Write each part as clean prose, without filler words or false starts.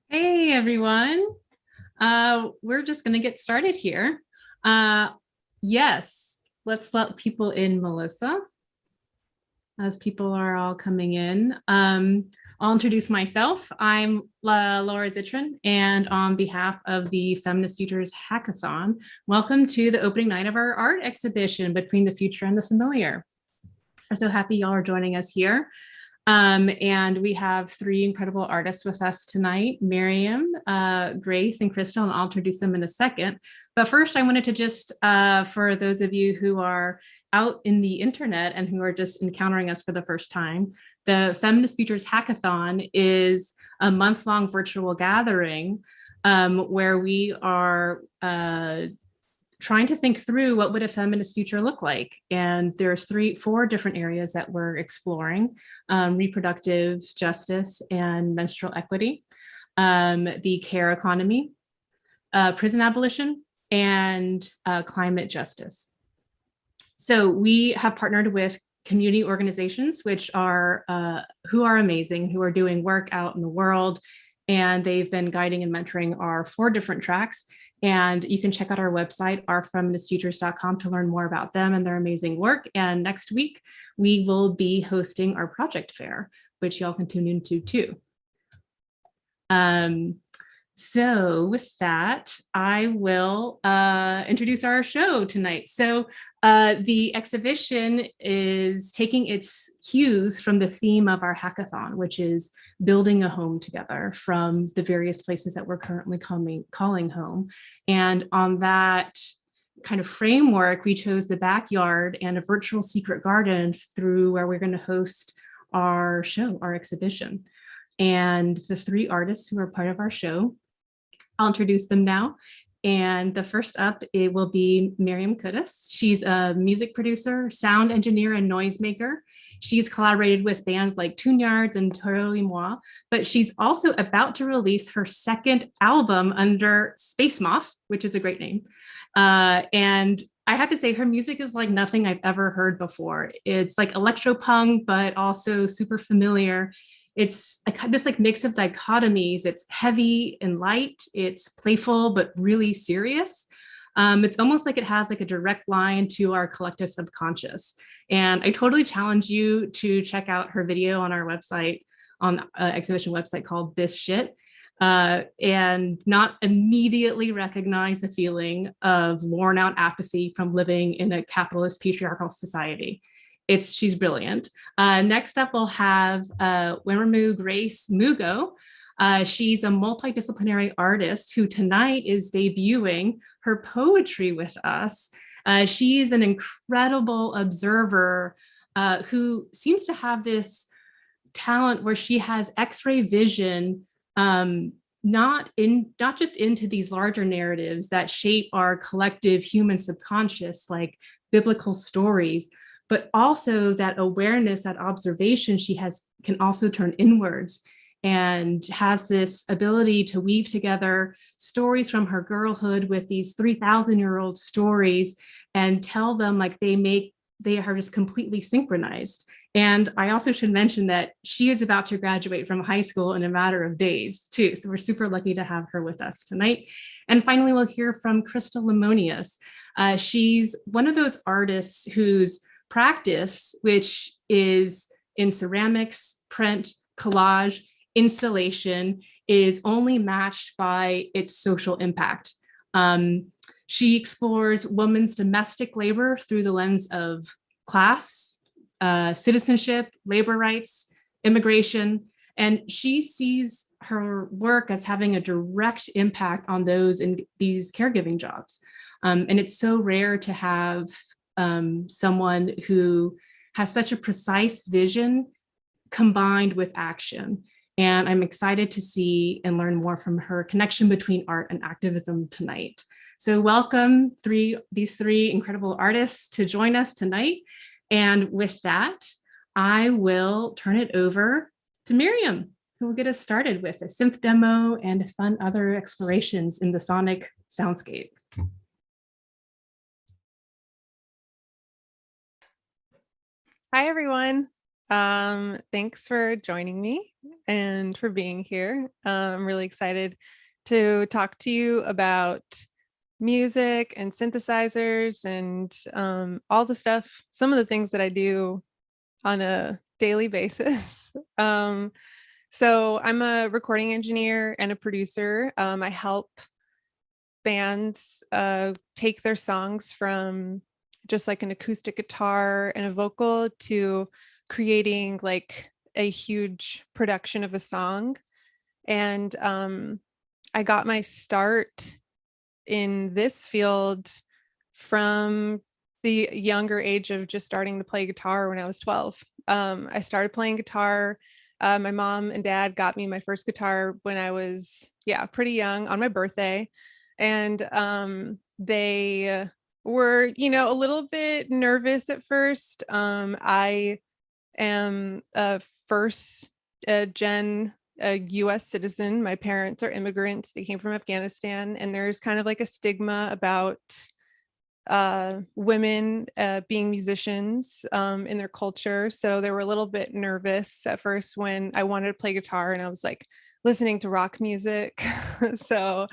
Hey everyone, we're just going to get started here. Yes, let's let people in, Melissa, as people are all coming in. I'll introduce myself. I'm Laura Zitron, and on behalf of the Feminist Futures Hackathon, welcome to the opening night of our art exhibition, Between the Future and the Familiar. I'm so happy y'all are joining us here. And we have three incredible artists with us tonight, Maryam, Grace, and Krystle, and I'll introduce them in a second. But first, I wanted to just, for those of you who are out in the internet and who are just encountering us for the first time, the Feminist Futures Hackathon is a month-long virtual gathering where we are trying to think through what would a feminist future look like. And there's four different areas that we're exploring: reproductive justice and menstrual equity, the care economy, prison abolition, and climate justice. So we have partnered with community organizations, which are who are amazing, who are doing work out in the world, and they've been guiding and mentoring our 4 different tracks. And you can check out our website, ourfeministfutures.com, to learn more about them and their amazing work. And next week, we will be hosting our project fair, which y'all can tune into too. So with that, I will introduce our show tonight. So the exhibition is taking its cues from the theme of our hackathon, which is building a home together from the various places that we're currently calling home. And on that kind of framework, we chose the backyard and a virtual secret garden through where we're going to host our show, our exhibition. And the 3 artists who are part of our show, I'll introduce them now. And the first up, it will be Maryam Qudus. She's a music producer, sound engineer, and noisemaker. She's collaborated with bands like Tune-Yards and Totally Moi, but she's also about to release her 2nd album under Space Moth, which is a great name. And I have to say, her music is like nothing I've ever heard before. It's like electro-punk, but also super familiar. It's this like mix of dichotomies. It's heavy and light. It's playful, but really serious. It's almost like it has like a direct line to our collective subconscious. And I totally challenge you to check out her video on our website, on exhibition website called This Shit, and not immediately recognize a feeling of worn out apathy from living in a capitalist patriarchal society. She's brilliant. Next up, we'll have Wairimu Grace Mugo. She's a multidisciplinary artist who tonight is debuting her poetry with us. She's an incredible observer who seems to have this talent where she has X-ray vision, not just into these larger narratives that shape our collective human subconscious, like biblical stories, but also that awareness, that observation she has can also turn inwards, and has this ability to weave together stories from her girlhood with these 3,000-year-old stories and tell them like they are just completely synchronized. And I also should mention that she is about to graduate from high school in a matter of days too. So we're super lucky to have her with us tonight. And finally, we'll hear from Krystle Lemonias. She's one of those artists whose practice, which is in ceramics, print, collage, installation, is only matched by its social impact. She explores women's domestic labor through the lens of class, citizenship, labor rights, immigration, and she sees her work as having a direct impact on those in these caregiving jobs. And it's so rare to have someone who has such a precise vision combined with action. And I'm excited to see and learn more from her connection between art and activism tonight. So welcome these three incredible artists to join us tonight. And with that, I will turn it over to Maryam, who will get us started with a synth demo and fun other explorations in the sonic soundscape. Hi, everyone. Thanks for joining me and for being here. I'm really excited to talk to you about music and synthesizers and all the stuff, some of the things that I do on a daily basis. So I'm a recording engineer and a producer. I help bands take their songs from just like an acoustic guitar and a vocal to creating like a huge production of a song. And I got my start in this field from the younger age of just starting to play guitar when I was 12. I started playing guitar. My mom and dad got me my first guitar when I was, pretty young, on my birthday. And they were, a little bit nervous at first. I am a first gen US citizen. My parents are immigrants. They came from Afghanistan, and there's kind of like a stigma about women being musicians in their culture. So they were a little bit nervous at first when I wanted to play guitar and I was like listening to rock music. So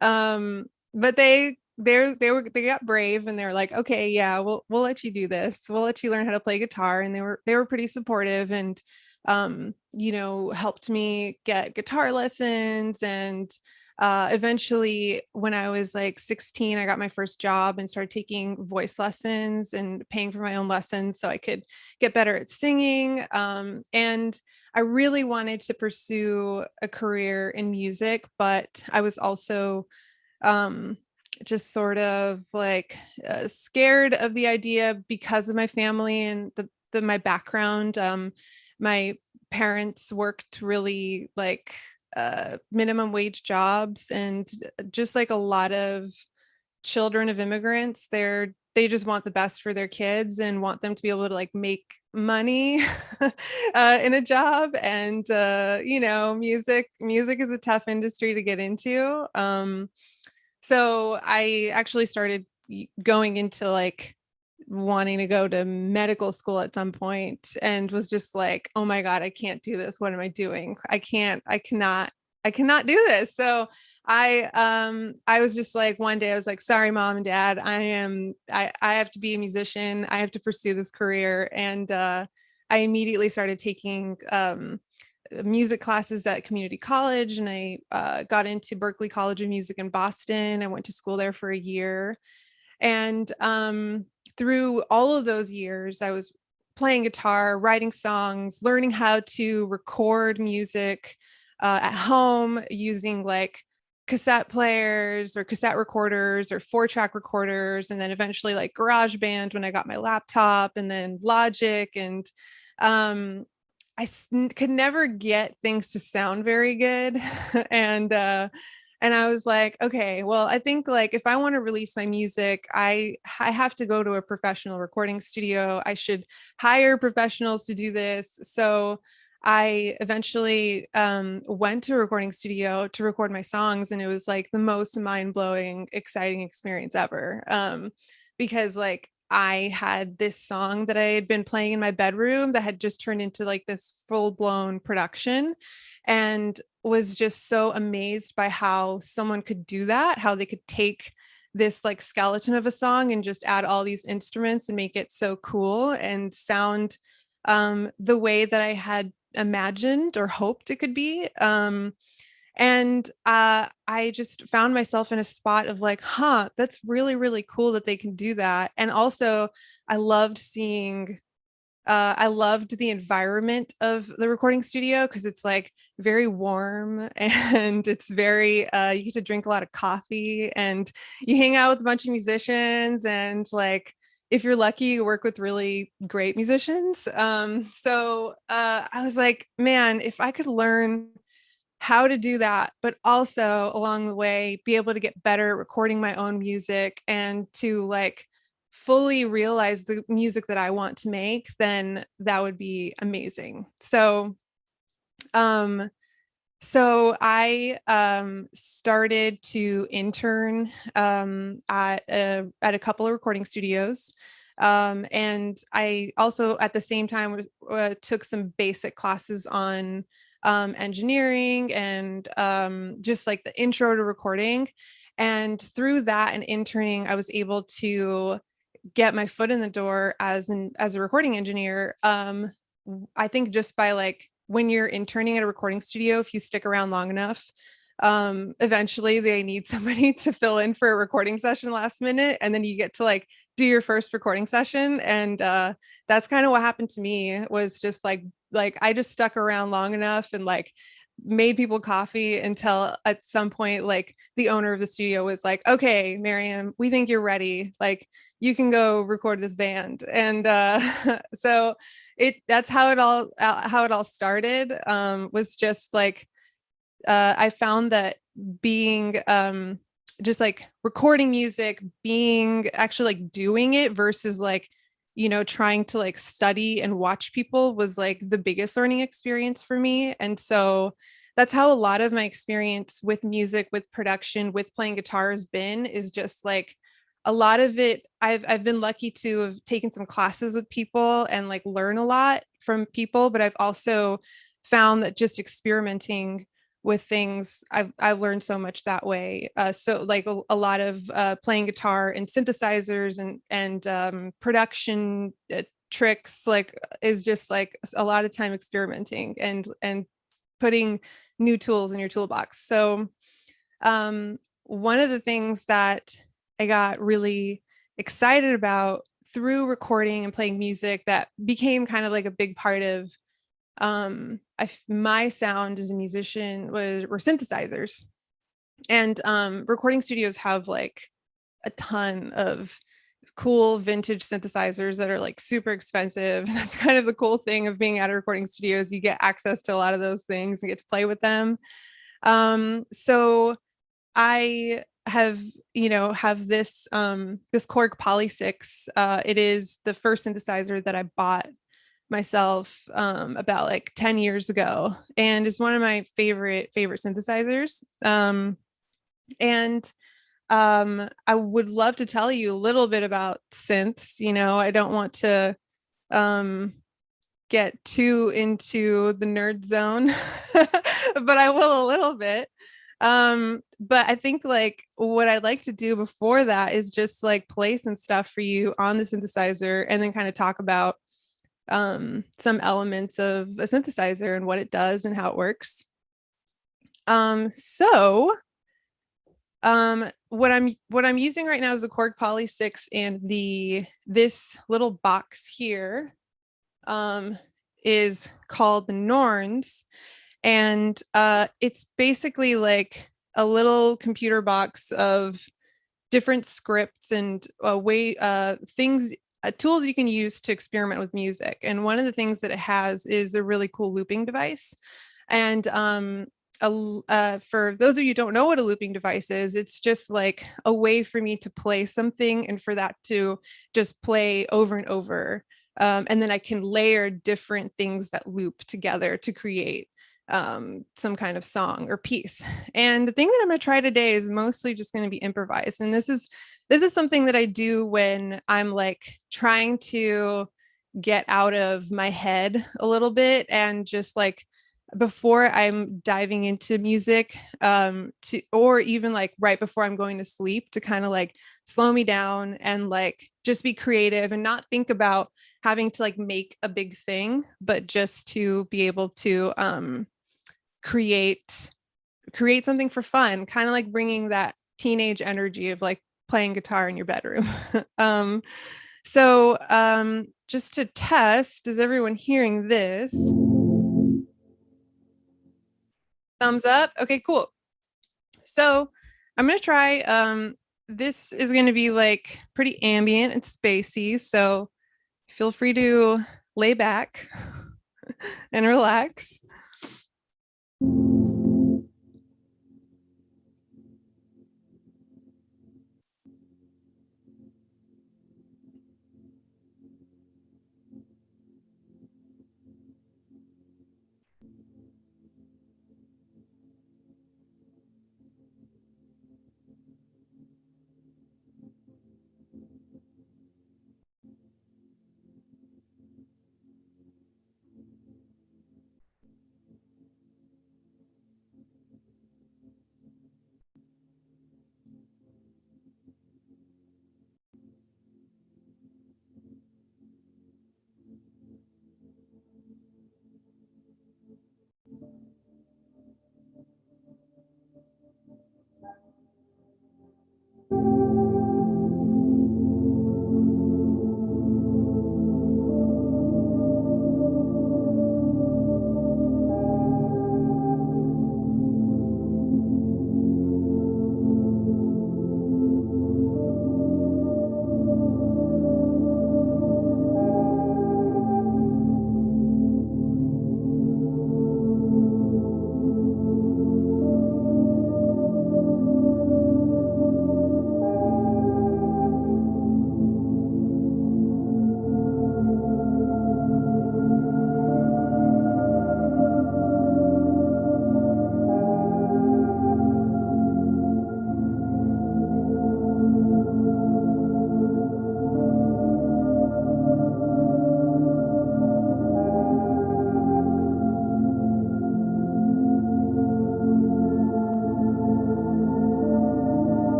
but they got brave, and they were like, okay, yeah, we'll let you do this. We'll let you learn how to play guitar. And they were pretty supportive, and helped me get guitar lessons. And eventually, when I was like 16, I got my first job and started taking voice lessons and paying for my own lessons so I could get better at singing. And I really wanted to pursue a career in music, but I was also just sort of like scared of the idea because of my family and my background. My parents worked really like minimum wage jobs, and just like a lot of children of immigrants, they just want the best for their kids and want them to be able to like make money in a job. And music is a tough industry to get into. So I actually started going into like wanting to go to medical school at some point, and was just like, oh my God, I can't do this. What am I doing? I cannot do this. So I was just like, one day I was like, sorry, mom and dad, I have to be a musician. I have to pursue this career. And I immediately started taking music classes at community college, and I got into Berklee College of Music in Boston. I went to school there for a year. And through all of those years, I was playing guitar, writing songs, learning how to record music at home using like cassette players or cassette recorders or 4-track recorders, and then eventually like GarageBand when I got my laptop, and then Logic. And um, could never get things to sound very good. and and I was like, okay, well, I think like if I want to release my music, I have to go to a professional recording studio. I should hire professionals to do this. So I eventually went to a recording studio to record my songs, and it was like the most mind-blowing, exciting experience ever. Because like I had this song that I had been playing in my bedroom that had just turned into like this full-blown production, and was just so amazed by how someone could do that, how they could take this like skeleton of a song and just add all these instruments and make it so cool and sound the way that I had imagined or hoped it could be. And I just found myself in a spot of like, huh, that's really, really cool that they can do that. And also, I loved seeing I loved the environment of the recording studio because it's like very warm and it's very, you get to drink a lot of coffee and you hang out with a bunch of musicians, and like, if you're lucky, you work with really great musicians. So I was like, man, if I could learn how to do that, but also along the way, be able to get better at recording my own music and to like fully realize the music that I want to make, then that would be amazing. Um, so I started to intern at a couple of recording studios. And I also at the same time took some basic classes on engineering and just like the intro to recording. And through that and interning, I was able to get my foot in the door as a recording engineer. I think just by like when you're interning at a recording studio, if you stick around long enough, eventually they need somebody to fill in for a recording session last minute, and then you get to like do your first recording session. And that's kind of what happened to me, was just like I just stuck around long enough and like made people coffee until at some point like the owner of the studio was like, okay, Maryam, we think you're ready, like you can go record this band. And so that's how it all started. Was just like I found that being just like recording music, being actually like doing it versus like, you know, trying to like study and watch people was like the biggest learning experience for me. And so that's how a lot of my experience with music, with production, with playing guitar has been, is just like a lot of it. I've been lucky to have taken some classes with people and like learn a lot from people, but I've also found that just experimenting with things, I've learned so much that way. So like a lot of playing guitar and synthesizers and production tricks, like is just like a lot of time experimenting and putting new tools in your toolbox. So one of the things that I got really excited about through recording and playing music that became kind of like a big part of my sound as a musician were synthesizers. And recording studios have like a ton of cool vintage synthesizers that are like super expensive. That's kind of the cool thing of being at a recording studio, is you get access to a lot of those things and get to play with them. So I have, you know, have this this Korg Poly 6. It is the first synthesizer that I bought myself about like 10 years ago, and is one of my favorite synthesizers. And I would love to tell you a little bit about synths. You know, I don't want to get too into the nerd zone, but I will a little bit. But I think like what I'd like to do before that is just like play some stuff for you on the synthesizer and then kind of talk about some elements of a synthesizer and what it does and how it works. What I'm using right now is the Korg Poly 6 and this little box here is called the Norns. And it's basically like a little computer box of different scripts and things, tools you can use to experiment with music. And one of the things that it has is a really cool looping device. And for those of you who don't know what a looping device is, it's just like a way for me to play something and for that to just play over and over. And then I can layer different things that loop together to create some kind of song or piece. And the thing that I'm going to try today is mostly just going to be improvised. And this is something that I do when I'm like trying to get out of my head a little bit and just like before I'm diving into music, or even like right before I'm going to sleep, to kind of like slow me down and like just be creative and not think about having to like make a big thing, but just to be able to create something for fun, kind of like bringing that teenage energy of like playing guitar in your bedroom. So just to test, is everyone hearing this? Thumbs up. Okay, cool. So I'm gonna try this is gonna be like pretty ambient and spacey, so feel free to lay back and relax.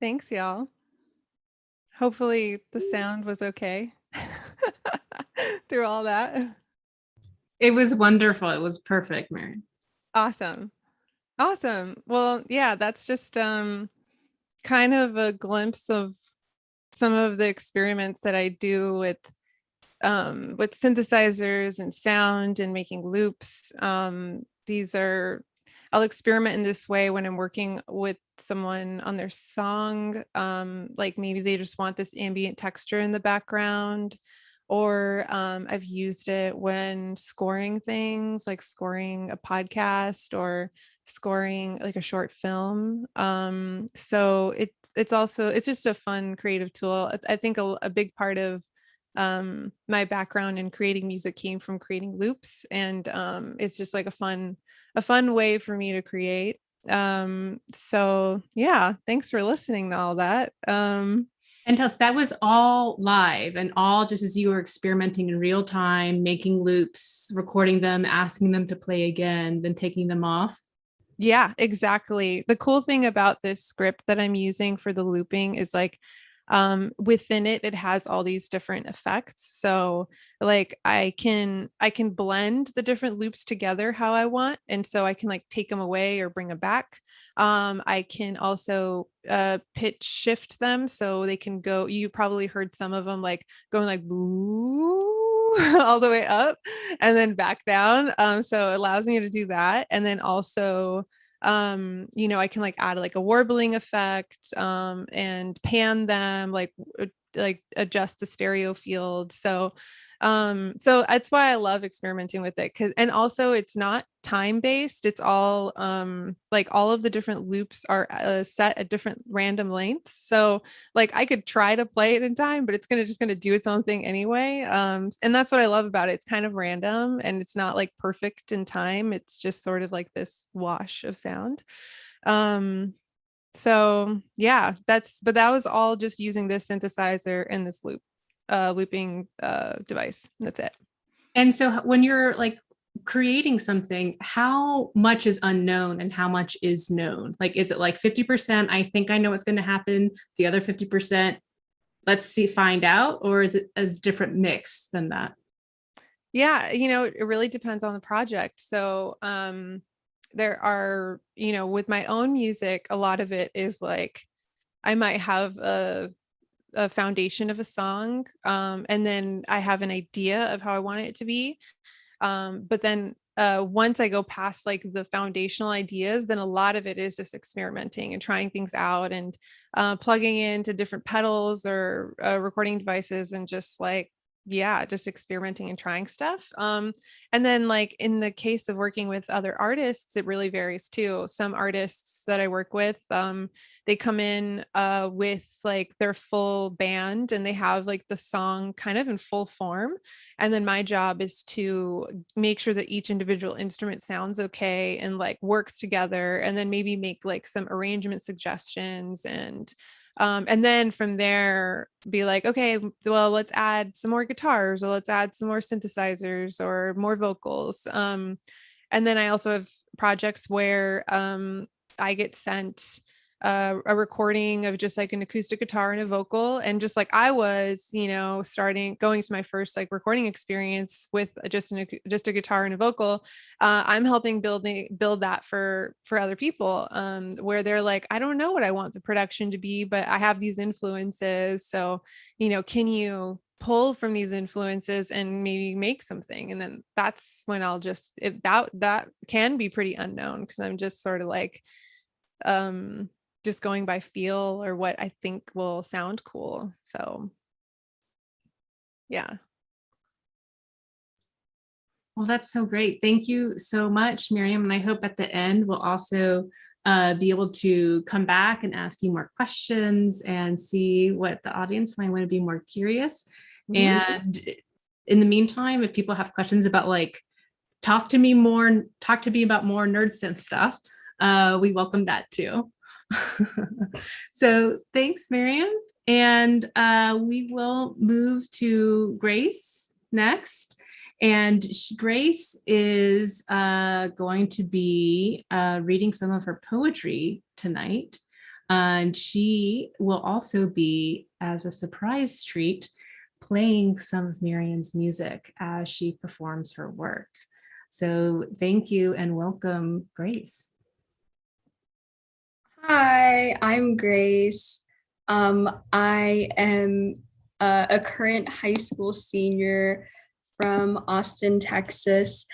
Thanks, y'all. Hopefully the sound was okay through all that. It was wonderful. It was perfect, Mary. Awesome. Awesome. Well, yeah, that's just kind of a glimpse of some of the experiments that I do with synthesizers and sound and making loops. These are, I'll experiment in this way when I'm working with someone on their song. Like maybe they just want this ambient texture in the background, or I've used it when scoring things, like scoring a podcast or scoring like a short film. So it's also, it's just a fun creative tool. I think a big part of my background in creating music came from creating loops, and it's just like a fun way for me to create. So yeah, thanks for listening to all that. And Tess, that was all live and all just as you were experimenting in real time, making loops, recording them, asking them to play again, then taking them off. Yeah, exactly. The cool thing about this script that I'm using for the looping is like within it has all these different effects. So like I can blend the different loops together how I want, and so I can like take them away or bring them back. I can also pitch shift them so they can go, you probably heard some of them like going like boo all the way up and then back down. So it allows me to do that. And then also I can like add like a warbling effect and pan them, like adjust the stereo field. So that's why I love experimenting with it, because and also it's not time based. It's all like all of the different loops are set at different random lengths. So like I could try to play it in time, but it's gonna do its own thing anyway. And that's what I love about it. It's kind of random and it's not like perfect in time. It's just sort of like this wash of sound. So yeah, but that was all just using this synthesizer and this looping device. That's it. And so when you're like creating something, how much is unknown and how much is known? Like, is it like 50%? I think I know what's going to happen. The other 50%, let's see, find out, or is it a different mix than that? Yeah, it really depends on the project. So there are, with my own music, a lot of it is like I might have a foundation of a song, and then I have an idea of how I want it to be. But then once I go past like the foundational ideas, then a lot of it is just experimenting and trying things out and plugging into different pedals or recording devices and just like, yeah, just experimenting and trying stuff. And then like in the case of working with other artists, it really varies too. Some artists that I work with, they come in with like their full band and they have like the song kind of in full form. And then my job is to make sure that each individual instrument sounds okay and like works together, and then maybe make like some arrangement suggestions, and then from there be like, okay, well, let's add some more guitars or let's add some more synthesizers or more vocals. And then I also have projects where I get sent a recording of just like an acoustic guitar and a vocal, and just like I was, starting going to my first like recording experience with just a guitar and a vocal. I'm helping build that for other people, where they're like, I don't know what I want the production to be, but I have these influences, so can you pull from these influences and maybe make something? And then that's when I'll just that can be pretty unknown, because I'm just sort of like just going by feel or what I think will sound cool. So yeah. Well, that's so great. Thank you so much, Miriam. And I hope at the end we'll also be able to come back and ask you more questions and see what the audience might want to be more curious. Mm-hmm. And in the meantime, if people have questions about like, talk to me about more nerd synth stuff, we welcome that too. So thanks, Miriam. And we will move to Grace next. And Grace is going to be reading some of her poetry tonight. And she will also be, as a surprise treat, playing some of Maryam's music as she performs her work. So thank you and welcome, Grace. Hi, I'm Grace. I am a current high school senior from Austin, Texas,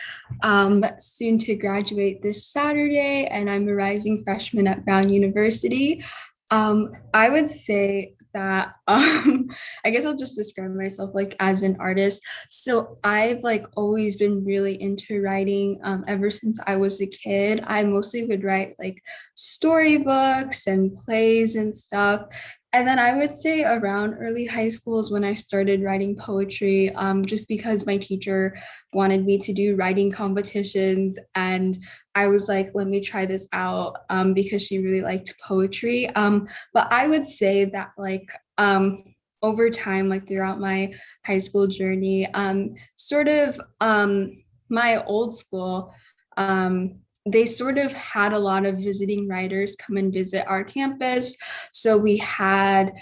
soon to graduate this Saturday, and I'm a rising freshman at Brown University. I would say that I guess I'll just describe myself like as an artist. So I've like always been really into writing ever since I was a kid. I mostly would write like storybooks and plays and stuff. And then I would say around early high school is when I started writing poetry, just because my teacher wanted me to do writing competitions. And I was like, let me try this out because she really liked poetry. But I would say that like over time, like throughout my high school journey, my old school, they sort of had a lot of visiting writers come and visit our campus. So we had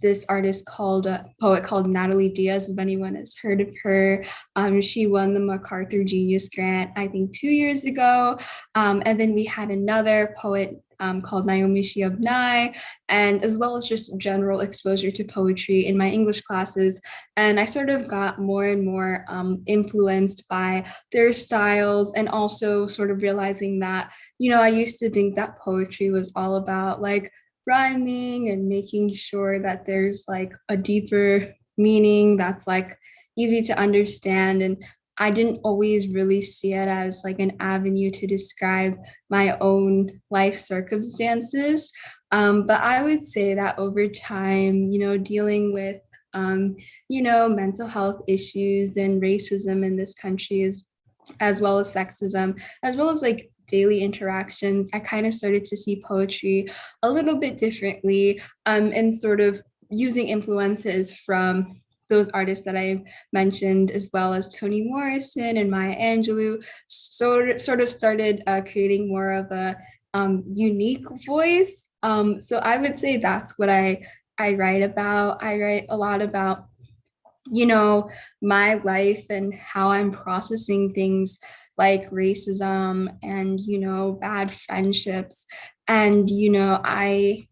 this artist called poet called Natalie Diaz, if anyone has heard of her. She won the MacArthur Genius Grant, I think 2 years ago. And then we had another poet called Naomi Shiobnai, and as well as just general exposure to poetry in my English classes. And I sort of got more and more influenced by their styles, and also sort of realizing that, you know, I used to think that poetry was all about like rhyming and making sure that there's like a deeper meaning that's like easy to understand. And I didn't always really see it as like an avenue to describe my own life circumstances. But I would say that over time, you know, dealing with, you know, mental health issues and racism in this country is, as well as sexism, as well as like daily interactions, I kind of started to see poetry a little bit differently, and sort of using influences from those artists that I mentioned, as well as Toni Morrison and Maya Angelou, sort of started creating more of a unique voice. So I would say that's what I write about. I write a lot about, you know, my life and how I'm processing things like racism and, you know, bad friendships. And, you know, I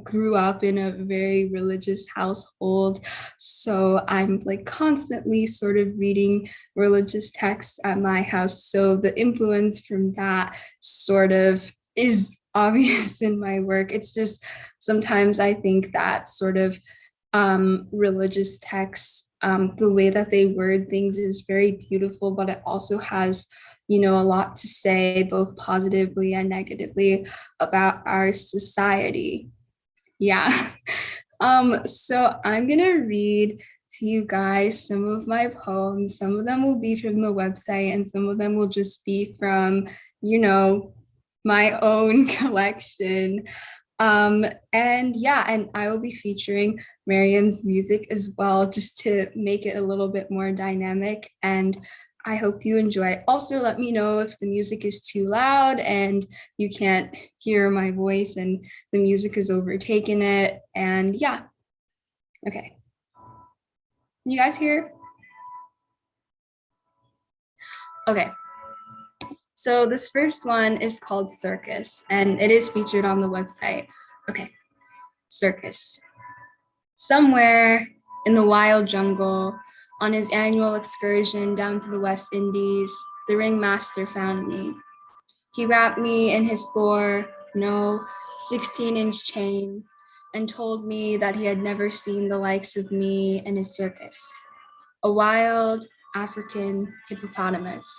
grew up in a very religious household. So I'm like constantly sort of reading religious texts at my house. So the influence from that sort of is obvious in my work. It's just sometimes I think that sort of religious texts, the way that they word things is very beautiful, but it also has, you know, a lot to say, both positively and negatively, about our society. Yeah. So I'm gonna read to you guys some of my poems. Some of them will be from the website, and some of them will just be from, you know, my own collection. And yeah, and I will be featuring Maryam's music as well, just to make it a little bit more dynamic. And I hope you enjoy. Also, let me know if the music is too loud and you can't hear my voice and the music is overtaking it. And yeah, okay. You guys hear? Okay. So this first one is called Circus, and it is featured on the website. Okay, Circus. Somewhere in the wild jungle, on his annual excursion down to the West Indies, the ringmaster found me. He wrapped me in his 16-inch chain and told me that he had never seen the likes of me in his circus, a wild African hippopotamus.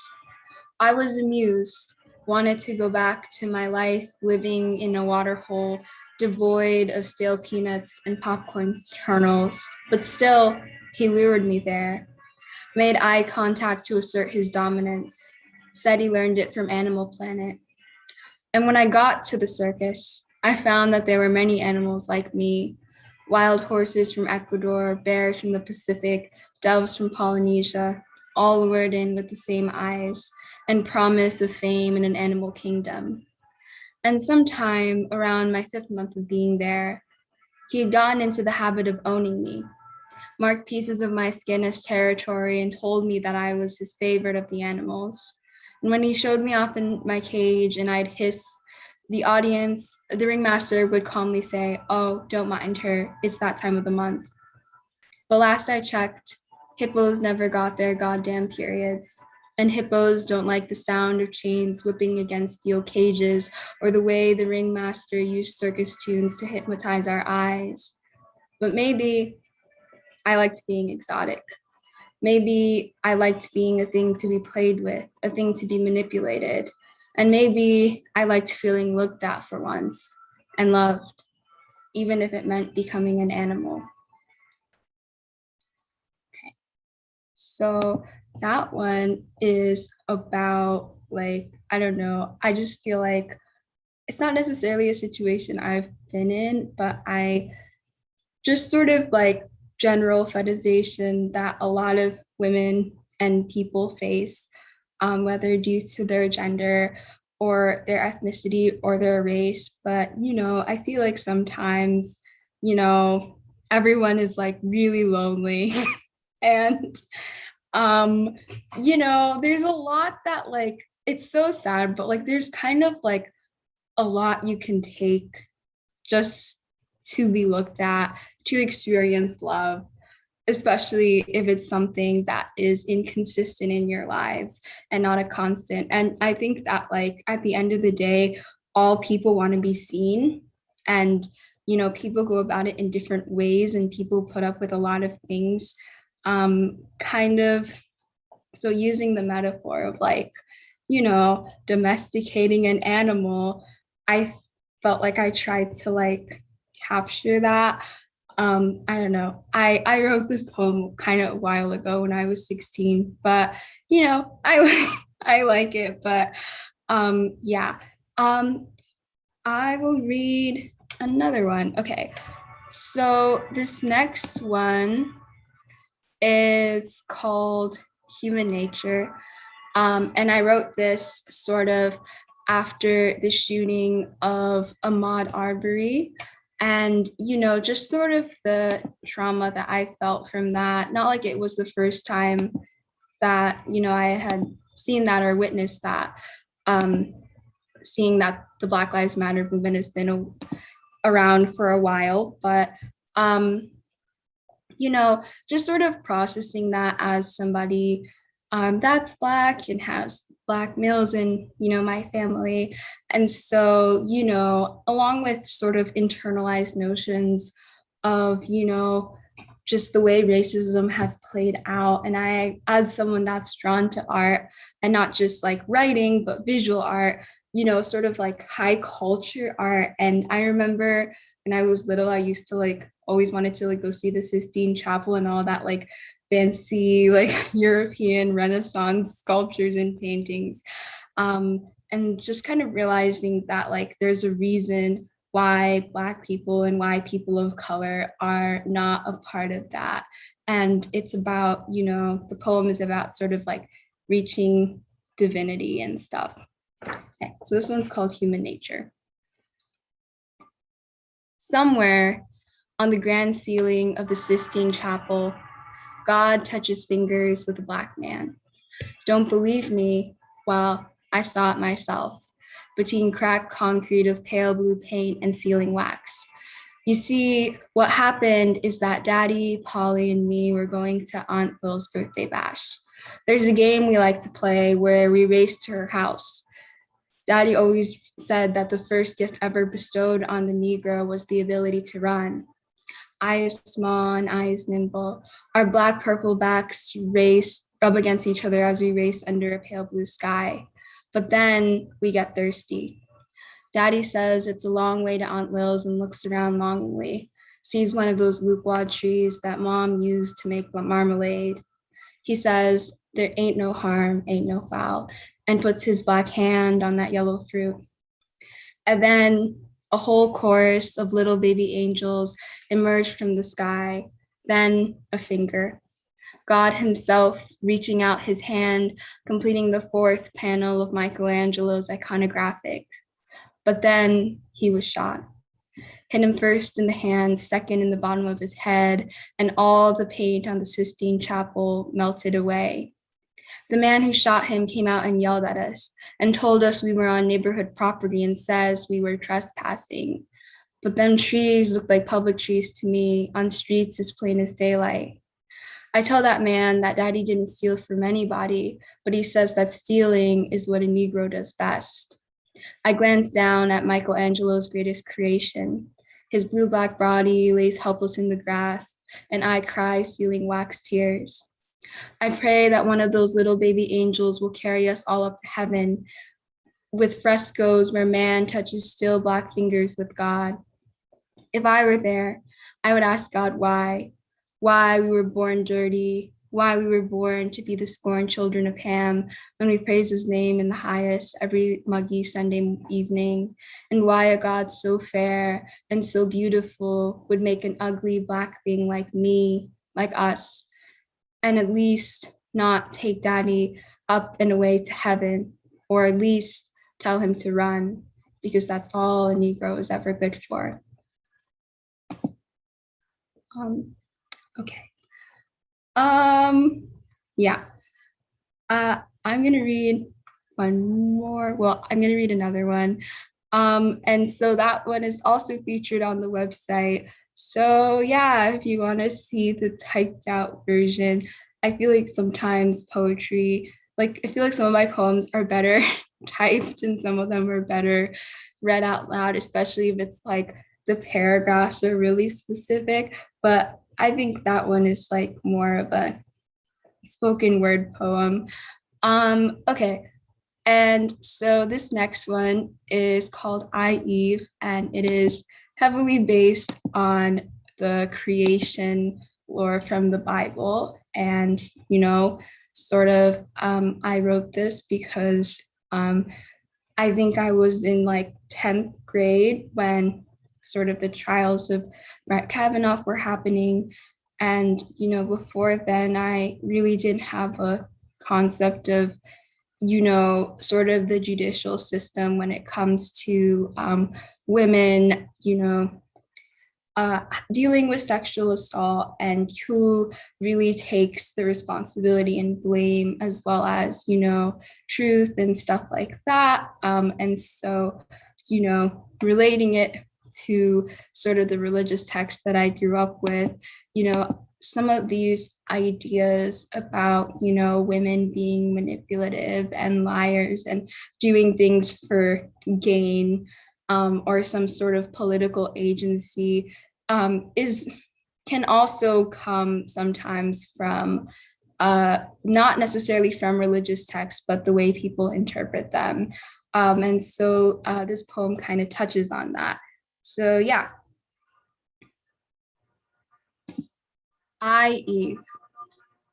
I was amused, wanted to go back to my life living in a waterhole devoid of stale peanuts and popcorn kernels, but still, he lured me there, made eye contact to assert his dominance, said he learned it from Animal Planet. And when I got to the circus, I found that there were many animals like me, wild horses from Ecuador, bears from the Pacific, doves from Polynesia, all lured in with the same eyes and promise of fame in an animal kingdom. And sometime around my 5th month of being there, he had gotten into the habit of owning me, marked pieces of my skin as territory, and told me that I was his favorite of the animals. And when he showed me off in my cage and I'd hiss, the audience, the ringmaster would calmly say, "Oh, don't mind her, it's that time of the month." But last I checked, hippos never got their goddamn periods. And hippos don't like the sound of chains whipping against steel cages or the way the ringmaster used circus tunes to hypnotize our eyes. But maybe I liked being exotic. Maybe I liked being a thing to be played with, a thing to be manipulated. And maybe I liked feeling looked at for once and loved, even if it meant becoming an animal. Okay, so that one is about, like, I don't know, I just feel like it's not necessarily a situation I've been in, but I just sort of like general fetishization that a lot of women and people face, whether due to their gender or their ethnicity or their race. But, you know, I feel like sometimes, you know, everyone is like really lonely and, you know, there's a lot that, like, it's so sad, but like there's kind of like a lot you can take just to be looked at, to experience love, especially if it's something that is inconsistent in your lives and not a constant. And I think that, like, at the end of the day, all people want to be seen. And, you know, people go about it in different ways and people put up with a lot of things. Kind of, so using the metaphor of, like, you know, domesticating an animal, I felt like I tried to like capture that. I don't know. I wrote this poem kind of a while ago when I was 16, but you know, I like it. But yeah. I will read another one. Okay. So this next one is called Human Nature. And I wrote this sort of after the shooting of Ahmaud Arbery. And, you know, just sort of the trauma that I felt from that. Not like it was the first time that, you know, I had seen that or witnessed that. Seeing that the Black Lives Matter movement has been around for a while. But, you know, just sort of processing that as somebody that's Black and has Black males in, you know, my family. And so, you know, along with sort of internalized notions of, you know, just the way racism has played out. And I, as someone that's drawn to art and not just like writing, but visual art, you know, sort of like high culture art. And I remember when I was little, I used to like always wanted to like go see the Sistine Chapel and all that like fancy like European Renaissance sculptures and paintings, and just kind of realizing that like there's a reason why Black people and why people of color are not a part of that. And it's about, you know, the poem is about sort of like reaching divinity and stuff. Okay, so this one's called Human Nature. Somewhere on the grand ceiling of the Sistine Chapel, God touches fingers with a Black man. Don't believe me? Well, I saw it myself, between cracked concrete of pale blue paint and sealing wax. You see, what happened is that Daddy, Polly, and me were going to Aunt Phil's birthday bash. There's a game we like to play where we race to her house. Daddy always said that the first gift ever bestowed on the Negro was the ability to run. Eyes small and eyes nimble. Our black purple backs rub against each other as we race under a pale blue sky. But then we get thirsty. Daddy says it's a long way to Aunt Lil's and looks around longingly, sees one of those loopwad trees that Mom used to make marmalade. He says, there ain't no harm, ain't no foul, and puts his black hand on that yellow fruit. And then a whole chorus of little baby angels emerged from the sky, then a finger. God himself reaching out his hand, completing the fourth panel of Michelangelo's iconographic. But then he was shot. Hit him first in the hands, second in the bottom of his head, and all the paint on the Sistine Chapel melted away. The man who shot him came out and yelled at us and told us we were on neighborhood property and says we were trespassing. But them trees looked like public trees to me on streets as plain as daylight. I tell that man that daddy didn't steal from anybody, but he says that stealing is what a Negro does best. I glance down at Michelangelo's greatest creation. His blue-black body lays helpless in the grass, and I cry sealing wax tears. I pray that one of those little baby angels will carry us all up to heaven with frescoes where man touches still black fingers with God. If I were there, I would ask God why we were born dirty, why we were born to be the scorned children of Ham when we praise his name in the highest every muggy Sunday evening, and why a God so fair and so beautiful would make an ugly black thing like me, like us, and at least not take daddy up and away to heaven, or at least tell him to run, because that's all a Negro is ever good for. Okay. Yeah. I'm gonna read one more. Well, I'm gonna read another one. And so that one is also featured on the website. So yeah, if you want to see the typed out version, I feel like sometimes poetry, like I feel like some of my poems are better typed and some of them are better read out loud, especially if it's like the paragraphs are really specific. But I think that one is like more of a spoken word poem. Okay. And so this next one is called I, Eve, and it is heavily based on the creation lore from the Bible. And, you know, sort of, I wrote this because I think I was in like 10th grade when sort of the trials of Brett Kavanaugh were happening. And, you know, before then, I really didn't have a concept of, you know, sort of the judicial system when it comes to women, you know, dealing with sexual assault and who really takes the responsibility and blame, as well as, you know, truth and stuff like that. And so, you know, relating it to sort of the religious text that I grew up with, you know, some of these ideas about, you know, women being manipulative and liars and doing things for gain, or some sort of political agency, can also come sometimes from not necessarily from religious texts, but the way people interpret them. And so this poem kind of touches on that. So yeah. I, Eve.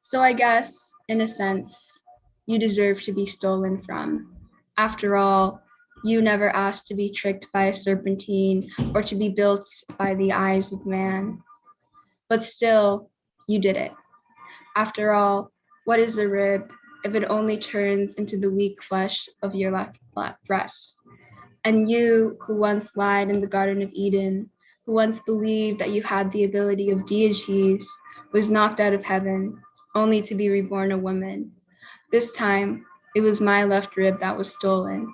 So I guess, in a sense, you deserve to be stolen from. After all, you never asked to be tricked by a serpentine or to be built by the eyes of man. But still, you did it. After all, what is a rib if it only turns into the weak flesh of your left breast? And you, who once lied in the Garden of Eden, who once believed that you had the ability of deities, was knocked out of heaven, only to be reborn a woman. This time, it was my left rib that was stolen,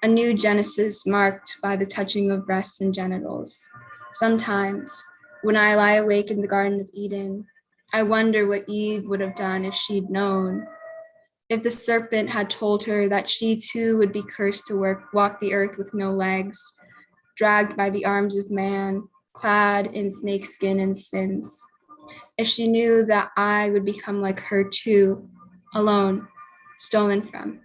a new Genesis marked by the touching of breasts and genitals. Sometimes, when I lie awake in the Garden of Eden, I wonder what Eve would have done if she'd known. If the serpent had told her that she too would be cursed to walk the earth with no legs, dragged by the arms of man, clad in snakeskin and sins. If she knew that I would become like her too, alone, stolen from,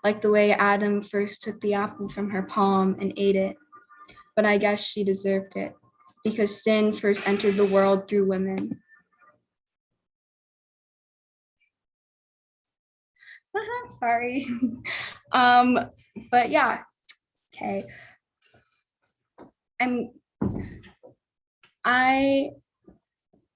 like the way Adam first took the apple from her palm and ate it. But I guess she deserved it, because sin first entered the world through women. Sorry. But yeah, okay. I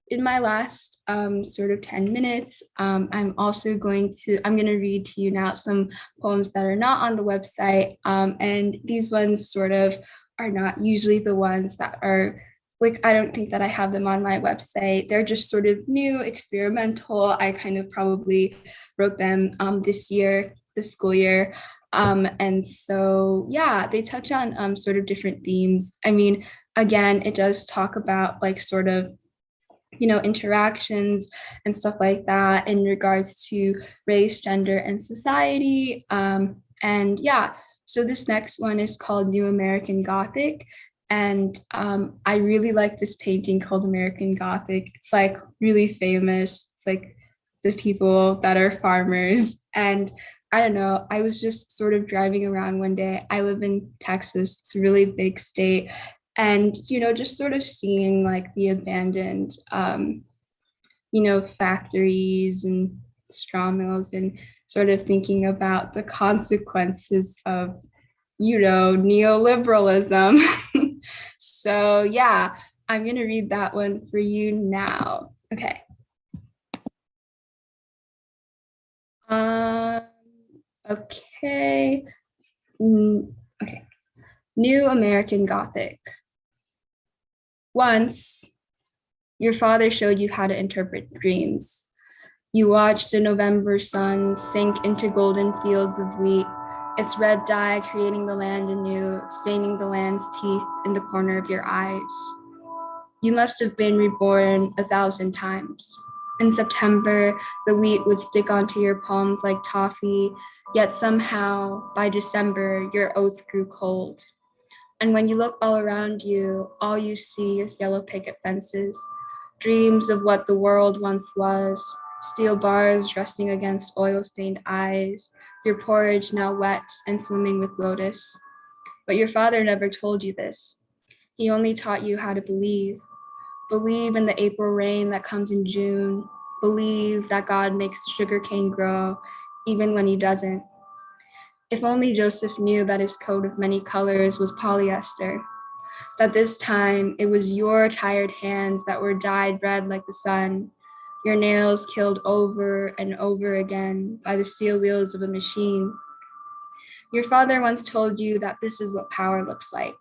in my last sort of 10 minutes, I'm going to read to you now some poems that are not on the website. And these ones sort of are not usually the ones that are like, I don't think that I have them on my website. They're just sort of new, experimental. I kind of probably wrote them this school year. And so, yeah, they touch on sort of different themes. I mean, again, it does talk about like sort of, interactions and stuff like that in regards to race, gender, and society. And yeah, so this next one is called New American Gothic. And I really like this painting called American Gothic. It's like really famous. It's like the people that are farmers. And I don't know, I was just sort of driving around one day. I live in Texas, it's a really big state. And, just sort of seeing like the abandoned, factories and straw mills and sort of thinking about the consequences of, neoliberalism. So yeah, I'm going to read that one for you now. Okay. Okay. Okay. New American Gothic. Once, your father showed you how to interpret dreams. You watched the November sun sink into golden fields of wheat, its red dye creating the land anew, staining the land's teeth in the corner of your eyes. You must have been reborn 1,000 times. In September, the wheat would stick onto your palms like toffee, yet somehow, by December, your oats grew cold. And when you look all around you, all you see is yellow picket fences, dreams of what the world once was, steel bars resting against oil-stained eyes, your porridge now wet and swimming with lotus. But your father never told you this. He only taught you how to believe. Believe in the April rain that comes in June. Believe that God makes the sugarcane grow, even when he doesn't. If only Joseph knew that his coat of many colors was polyester, that this time it was your tired hands that were dyed red like the sun, your nails killed over and over again by the steel wheels of a machine. Your father once told you that this is what power looks like.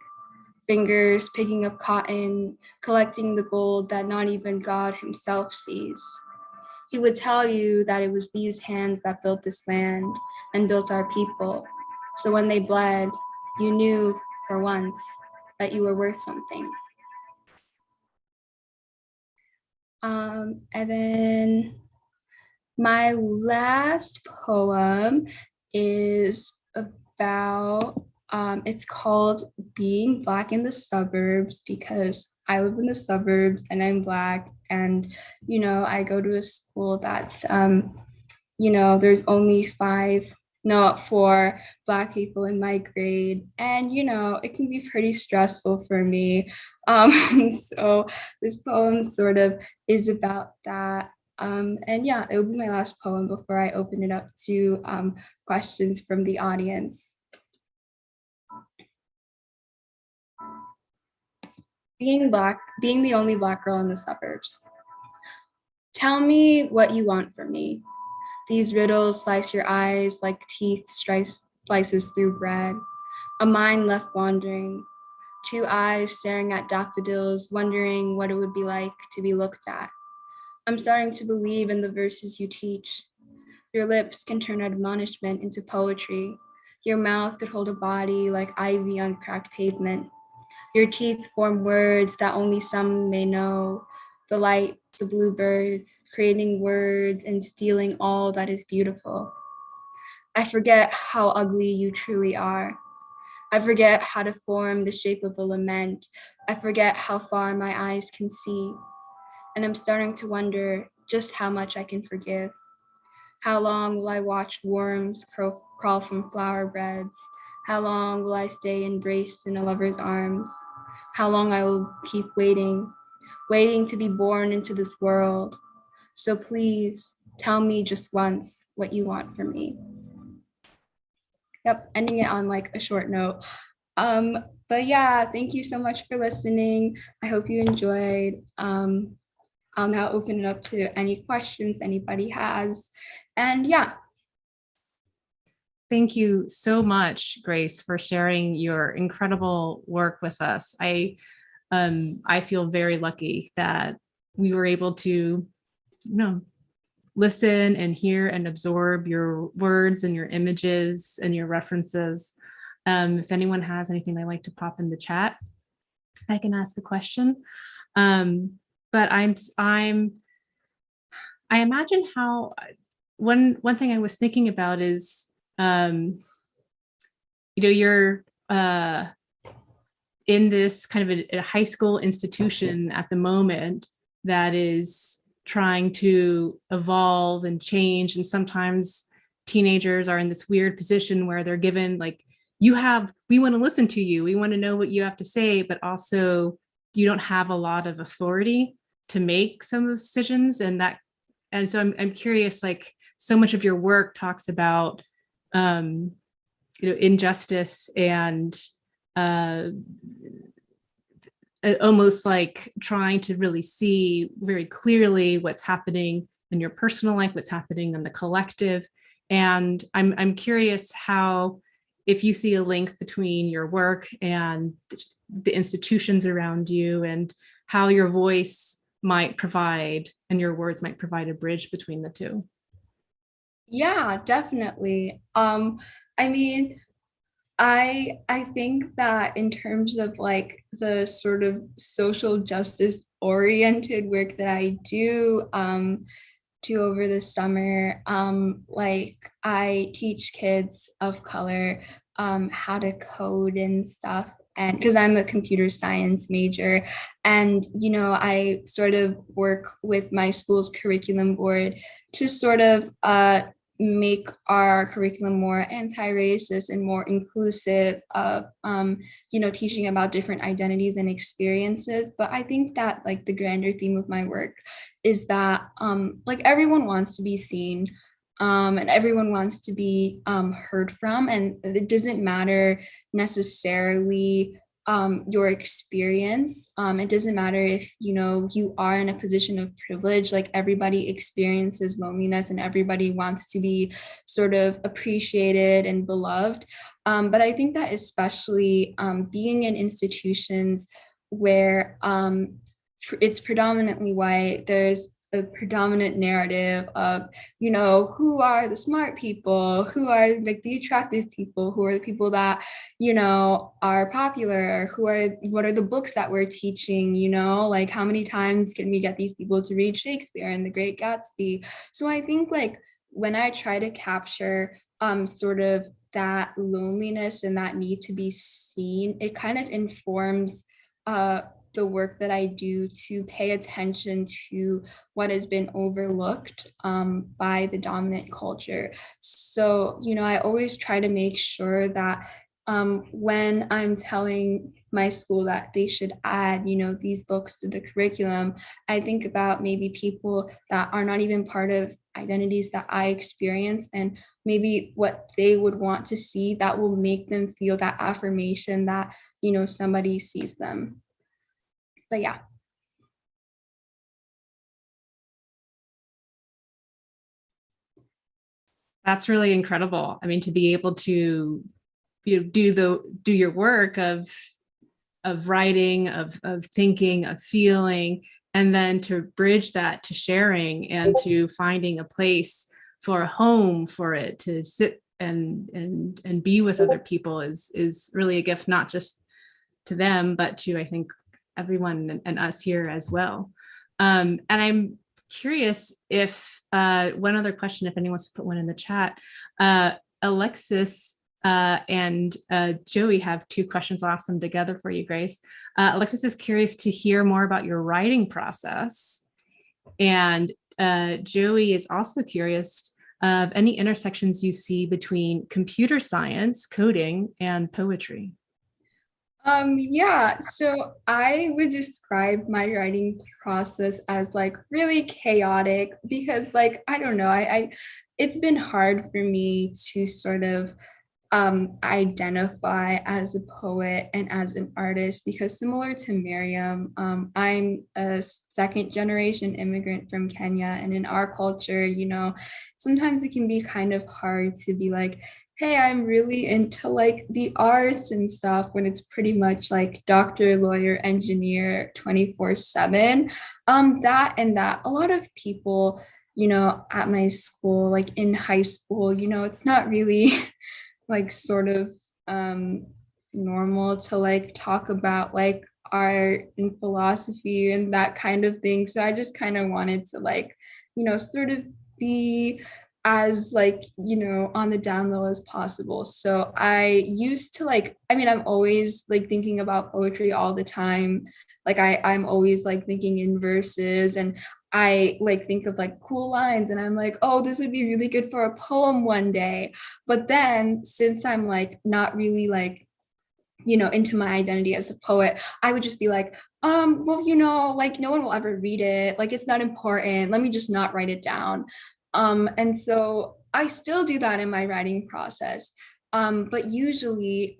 Fingers picking up cotton, collecting the gold that not even God himself sees. He would tell you that it was these hands that built this land and built our people. So when they bled, you knew for once that you were worth something. And then my last poem is about, it's called Being Black in the Suburbs, because I live in the suburbs and I'm Black, and, I go to a school that's, there's only 4 Black people in my grade, and, it can be pretty stressful for me. So this poem sort of is about that. And yeah, it will be my last poem before I open it up to questions from the audience. Being Black, being the only Black girl in the suburbs. Tell me what you want from me. These riddles slice your eyes like teeth slices through bread. A mind left wandering. 2 eyes staring at daffodils, wondering what it would be like to be looked at. I'm starting to believe in the verses you teach. Your lips can turn admonishment into poetry. Your mouth could hold a body like ivy on cracked pavement. Your teeth form words that only some may know. The light, the bluebirds, creating words and stealing all that is beautiful. I forget how ugly you truly are. I forget how to form the shape of a lament. I forget how far my eyes can see. And I'm starting to wonder just how much I can forgive. How long will I watch worms crawl from flower beds? How long will I stay embraced in a lover's arms? How long I will keep waiting to be born into this world. So please tell me just once what you want from me. Yep, ending it on like a short note. But yeah, thank you so much for listening. I hope you enjoyed. I'll now open it up to any questions anybody has. And yeah. Thank you so much, Grace, for sharing your incredible work with us. I feel very lucky that we were able to, listen and hear and absorb your words and your images and your references. If anyone has anything they'd like to pop in the chat, I can ask a question. But I imagine how one thing I was thinking about is, you're in this kind of a high school institution at the moment that is trying to evolve and change. And sometimes teenagers are in this weird position where they're given like, we want to listen to you. We want to know what you have to say, but also you don't have a lot of authority to make some of those decisions. And so I'm curious, like so much of your work talks about, injustice and almost like trying to really see very clearly what's happening in your personal life, what's happening in the collective. And I'm curious how, if you see a link between your work and the institutions around you, and how your voice might provide and your words might provide a bridge between the two. Yeah, definitely. I mean, I think that in terms of like the sort of social justice oriented work that I do over the summer, like I teach kids of color how to code and stuff. And because I'm a computer science major, and I sort of work with my school's curriculum board to sort of make our curriculum more anti-racist and more inclusive of teaching about different identities and experiences. But I think that like the grander theme of my work is that like everyone wants to be seen, and everyone wants to be heard from, and it doesn't matter necessarily your experience. It doesn't matter if you are in a position of privilege. Like everybody experiences loneliness and everybody wants to be sort of appreciated and beloved. But I think that especially being in institutions where it's predominantly white, there's a predominant narrative of, who are the smart people, who are like the attractive people, who are the people that, are popular, what are the books that we're teaching, like how many times can we get these people to read Shakespeare and The Great Gatsby? So I think like when I try to capture sort of that loneliness and that need to be seen, it kind of informs the work that I do to pay attention to what has been overlooked by the dominant culture. So, I always try to make sure that when I'm telling my school that they should add, these books to the curriculum, I think about maybe people that are not even part of identities that I experience, and maybe what they would want to see that will make them feel that affirmation that, somebody sees them. But yeah. That's really incredible. I mean, to be able to do your work of writing, of thinking, of feeling, and then to bridge that to sharing and to finding a place for a home for it to sit and be with other people is really a gift, not just to them, but to, I think, everyone and us here as well. And I'm curious if one other question, if anyone wants to put one in the chat, Alexis and Joey have two questions. I'll ask them together for you, Grace. Alexis is curious to hear more about your writing process. And Joey is also curious of any intersections you see between computer science, coding, and poetry. Yeah, so I would describe my writing process as like really chaotic because like, I don't know, I it's been hard for me to sort of identify as a poet and as an artist, because similar to Maryam, I'm a second generation immigrant from Kenya. And in our culture, you know, sometimes it can be kind of hard to be like, hey, I'm really into like the arts and stuff when it's pretty much like doctor, lawyer, engineer 24/7. That a lot of people, you know, at my school, like in high school, you know, it's not really like sort of normal to like talk about like art and philosophy and that kind of thing. So I just kind of wanted to like, you know, sort of be as like, you know, on the down low as possible. So I used to like, I mean, I'm always like thinking about poetry all the time. Like I'm always like thinking in verses, and I like think of like cool lines, and I'm like, oh, this would be really good for a poem one day. But then since I'm like not really like, you know, into my identity as a poet, I would just be like, well, you know, like no one will ever read it. Like it's not important. Let me just not write it down. And so I still do that in my writing process. But usually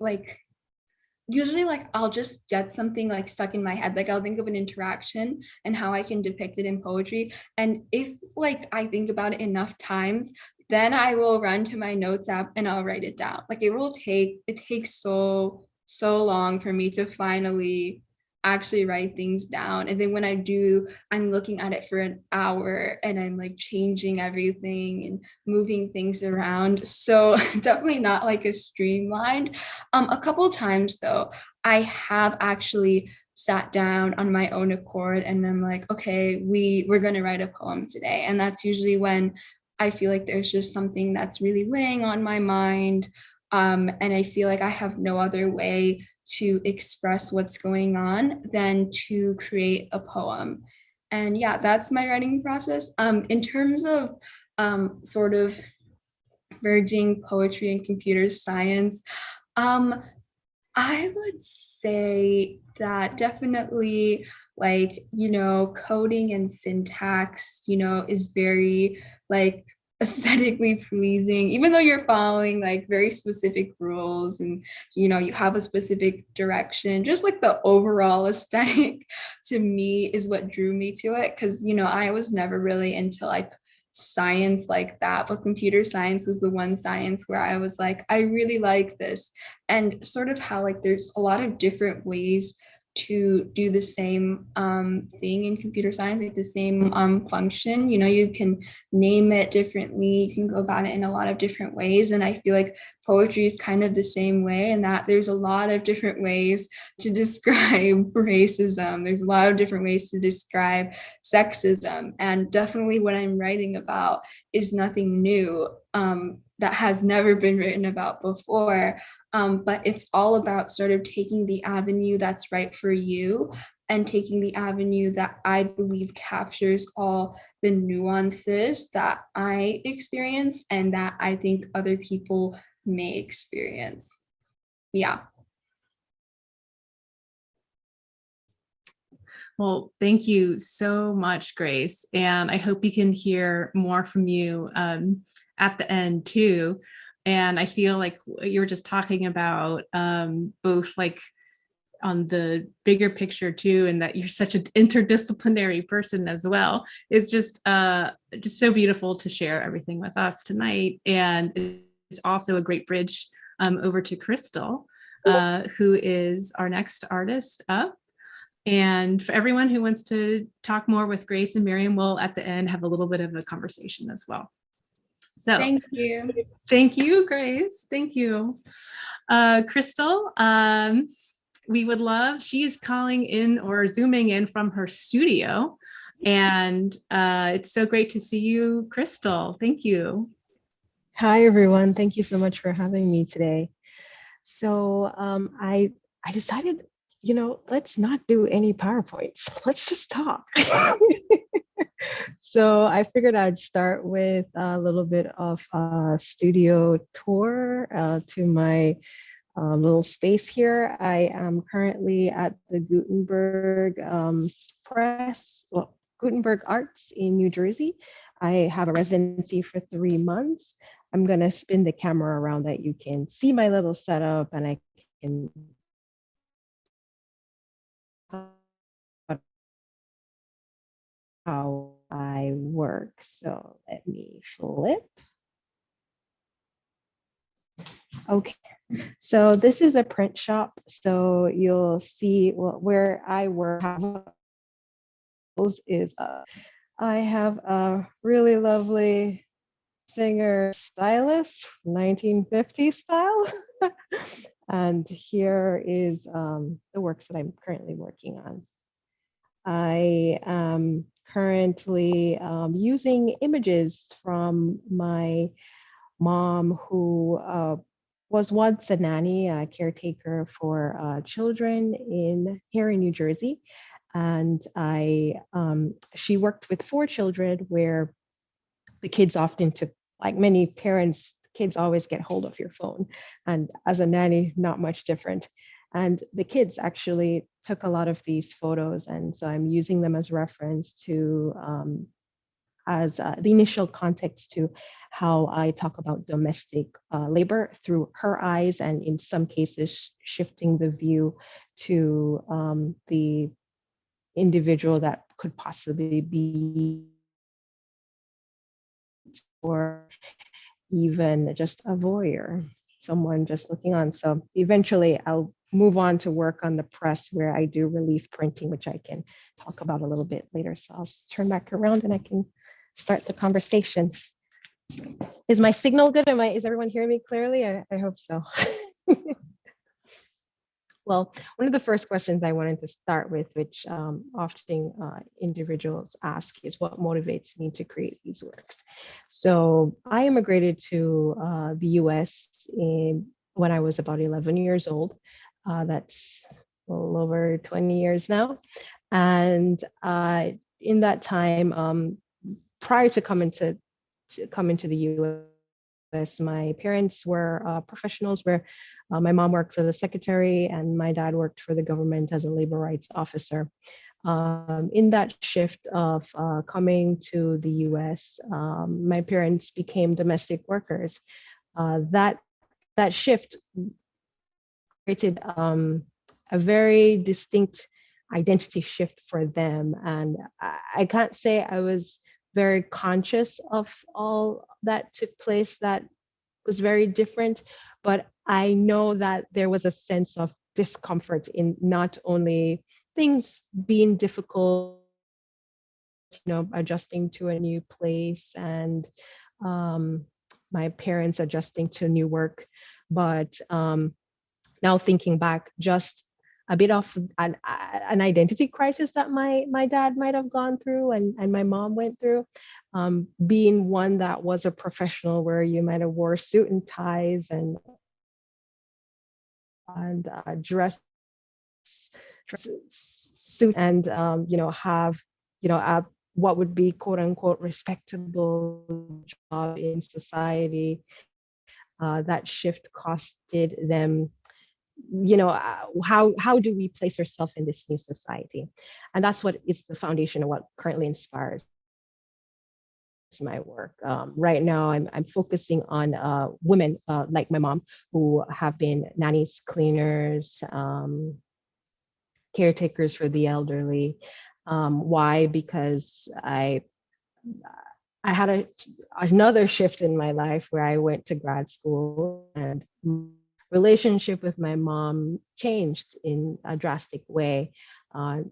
I'll just get something like stuck in my head. Like I'll think of an interaction and how I can depict it in poetry. And if like I think about it enough times, then I will run to my notes app and I'll write it down. Like it takes so long for me to finally actually write things down. And then when I do, I'm looking at it for an hour and I'm like changing everything and moving things around. So definitely not like a streamlined. A couple times though, I have actually sat down on my own accord and I'm like, okay, we're gonna write a poem today. And that's usually when I feel like there's just something that's really weighing on my mind. And I feel like I have no other way to express what's going on than to create a poem. And yeah, that's my writing process. In terms of sort of merging poetry and computer science, I would say that definitely like, you know, coding and syntax, you know, is very like aesthetically pleasing, even though you're following like very specific rules and, you know, you have a specific direction. Just like the overall aesthetic to me is what drew me to it. Cause, you know, I was never really into like science like that, but computer science was the one science where I was like, I really like this. And sort of how like there's a lot of different ways to do the same thing in computer science, like the same function. You know, you can name it differently, you can go about it in a lot of different ways. And I feel like poetry is kind of the same way, in that there's a lot of different ways to describe racism. There's a lot of different ways to describe sexism. And definitely what I'm writing about is nothing new. That has never been written about before. But it's all about sort of taking the avenue that's right for you and taking the avenue that I believe captures all the nuances that I experience and that I think other people may experience. Yeah. Well, thank you so much, Grace. And I hope we can hear more from you at the end too. And I feel like you were just talking about both like on the bigger picture too, and that you're such an interdisciplinary person as well. It's just so beautiful to share everything with us tonight. And it's also a great bridge over to Krystle, who is our next artist up. And for everyone who wants to talk more with Grace and Maryam, we'll at the end have a little bit of a conversation as well. So Thank you. Thank you, Grace. Thank you. Krystle, we would love, she's calling in or zooming in from her studio. And it's so great to see you, Krystle. Thank you. Hi, everyone. Thank you so much for having me today. So I decided, you know, let's not do any PowerPoints. Let's just talk. So I figured I'd start with a little bit of a studio tour to my little space here. I am currently at the Gutenberg Gutenberg Arts in New Jersey. I have a residency for 3 months. I'm gonna spin the camera around that you can see my little setup, and I can how I work. So let me flip. Okay, so this is a print shop. So you'll see where I work is I have a really lovely singer stylist, 1950s style. And here is the works that I'm currently working on. I am currently using images from my mom, who was once a nanny, a caretaker for children here in New Jersey. And she worked with 4 children where the kids often took, like many parents, kids always get hold of your phone. And as a nanny, not much different. And the kids actually took a lot of these photos. And so I'm using them as reference to, as the initial context to how I talk about domestic labor through her eyes, and in some cases, shifting the view to the individual that could possibly be, or even just a voyeur, someone just looking on. So eventually I'll move on to work on the press, where I do relief printing, which I can talk about a little bit later. So I'll turn back around and I can start the conversation. Is my signal good? Is everyone hearing me clearly? I hope so. Well, one of the first questions I wanted to start with, which often individuals ask, is what motivates me to create these works. So I immigrated to the US when I was about 11 years old. That's a little over 20 years now. And in that time, prior to coming to the US, my parents were professionals, where my mom worked as a secretary and my dad worked for the government as a labor rights officer. In that shift of coming to the US, my parents became domestic workers. That shift created a very distinct identity shift for them. And I can't say I was very conscious of all that took place that was very different, but I know that there was a sense of discomfort in not only things being difficult, adjusting to a new place, and my parents adjusting to new work, but now thinking back, just a bit of an identity crisis that my dad might have gone through, and my mom went through, being one that was a professional, where you might have wore suit and ties and dress suit, and have what would be quote unquote respectable job in society. That shift costed them, how do we place ourselves in this new society? And that's what is the foundation of what currently inspires my work. Right now, I'm focusing on women like my mom, who have been nannies, cleaners, caretakers for the elderly. Why? Because I had another shift in my life where I went to grad school, and relationship with my mom changed in a drastic way.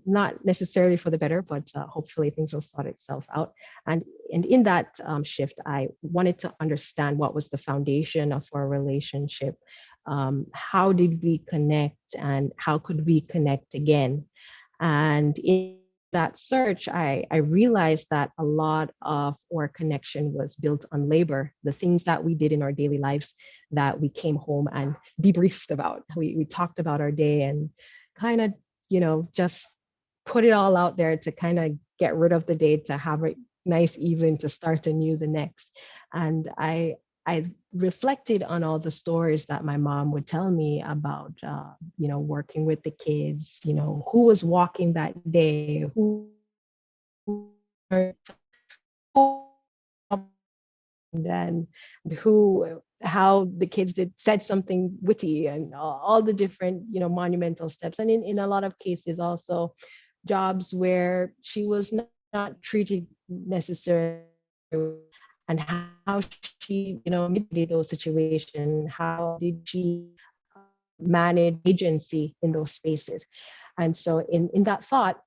Not necessarily for the better, but hopefully things will sort itself out. And in that shift, I wanted to understand what was the foundation of our relationship. How did we connect, and how could we connect again? And in that search, I realized that a lot of our connection was built on labor, the things that we did in our daily lives that we came home and debriefed about. We talked about our day and kind of, just put it all out there to kind of get rid of the day, to have a nice evening, to start anew the next. And I reflected on all the stories that my mom would tell me about, working with the kids, who was walking that day, who around, and how the kids said something witty, and all the different, monumental steps. And in a lot of cases also jobs where she was not treated necessarily, and how she, mitigated those situations, how did she manage agency in those spaces. And so in that thought,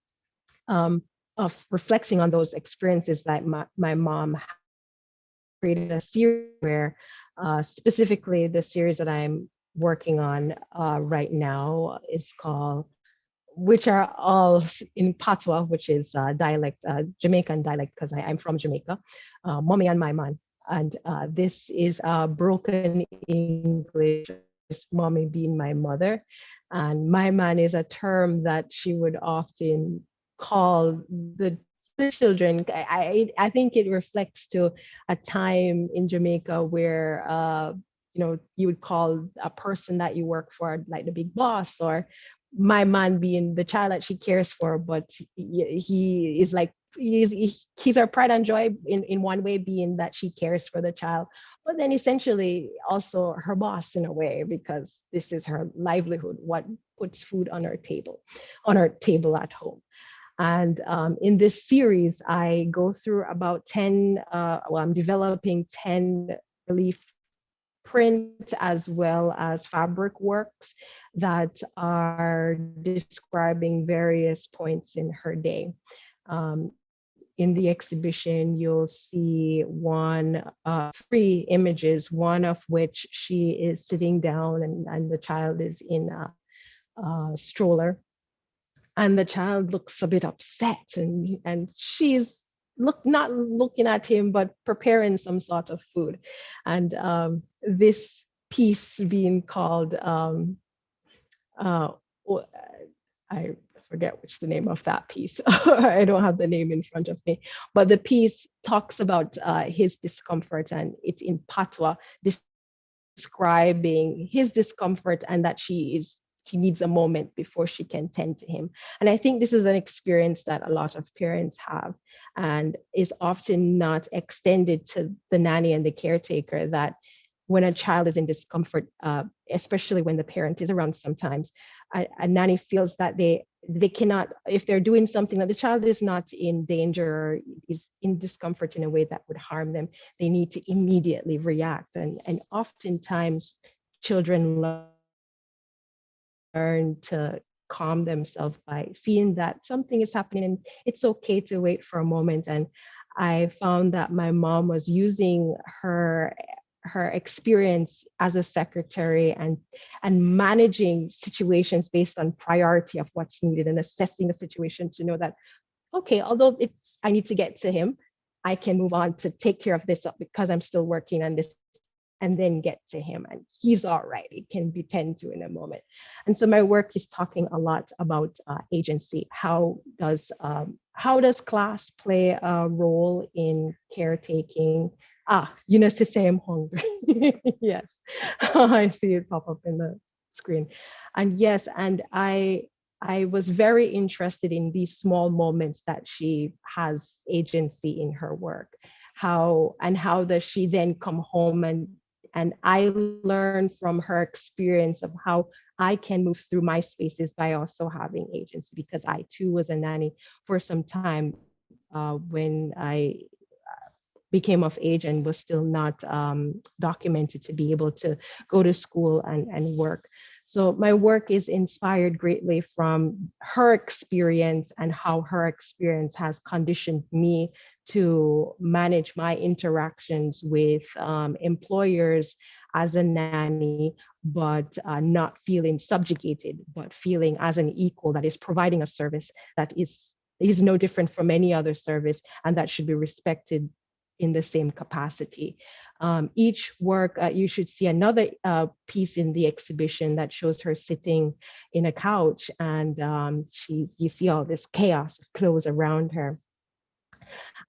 of reflecting on those experiences, that my mom created a series where specifically the series that I'm working on right now is called, which are all in Patois, which is dialect, Jamaican dialect, because I'm from Jamaica, Mommy and My Man. And this is broken English, Mommy being my mother. And My Man is a term that she would often call the children. I think it reflects to a time in Jamaica where you would call a person that you work for like the big boss, or my man being the child that she cares for, but he is like, he's her pride and joy in one way, being that she cares for the child, but then essentially also her boss in a way, because this is her livelihood, what puts food on her table at home. And in this series, I go through about 10, I'm developing 10 relief print as well as fabric works that are describing various points in her day. In the exhibition, you'll see three images, one of which she is sitting down and the child is in a stroller. And the child looks a bit upset, and she's not looking at him, but preparing some sort of food. And this piece being called, I forget which the name of that piece. I don't have the name in front of me, but the piece talks about his discomfort, and it's in Patois, describing his discomfort, and that she needs a moment before she can tend to him. And I think this is an experience that a lot of parents have, and is often not extended to the nanny and the caretaker, that when a child is in discomfort, especially when the parent is around sometimes, a nanny feels that they cannot, if they're doing something that the child is not in danger or is in discomfort in a way that would harm them, they need to immediately react. And oftentimes children learn to calm themselves by seeing that something is happening and it's okay to wait for a moment. And I found that my mom was using her experience as a secretary and managing situations based on priority of what's needed, and assessing the situation to know that, okay, although I need to get to him, I can move on to take care of this because I'm still working on this, and then get to him, and he's all right. It can be tended to in a moment. And so my work is talking a lot about agency. How does class play a role in caretaking? Eunice is saying I'm hungry. Yes, I see it pop up in the screen. And yes, and I was very interested in these small moments that she has agency in her work. How does she then come home, and I learn from her experience of how I can move through my spaces by also having agency, because I too was a nanny for some time when I became of age and was still not documented to be able to go to school and work. So my work is inspired greatly from her experience, and how her experience has conditioned me to manage my interactions with employers as a nanny, but not feeling subjugated, but feeling as an equal that is providing a service that is no different from any other service, and that should be respected in the same capacity. Each work, you should see another piece in the exhibition that shows her sitting in a couch, and you see all this chaos of clothes around her.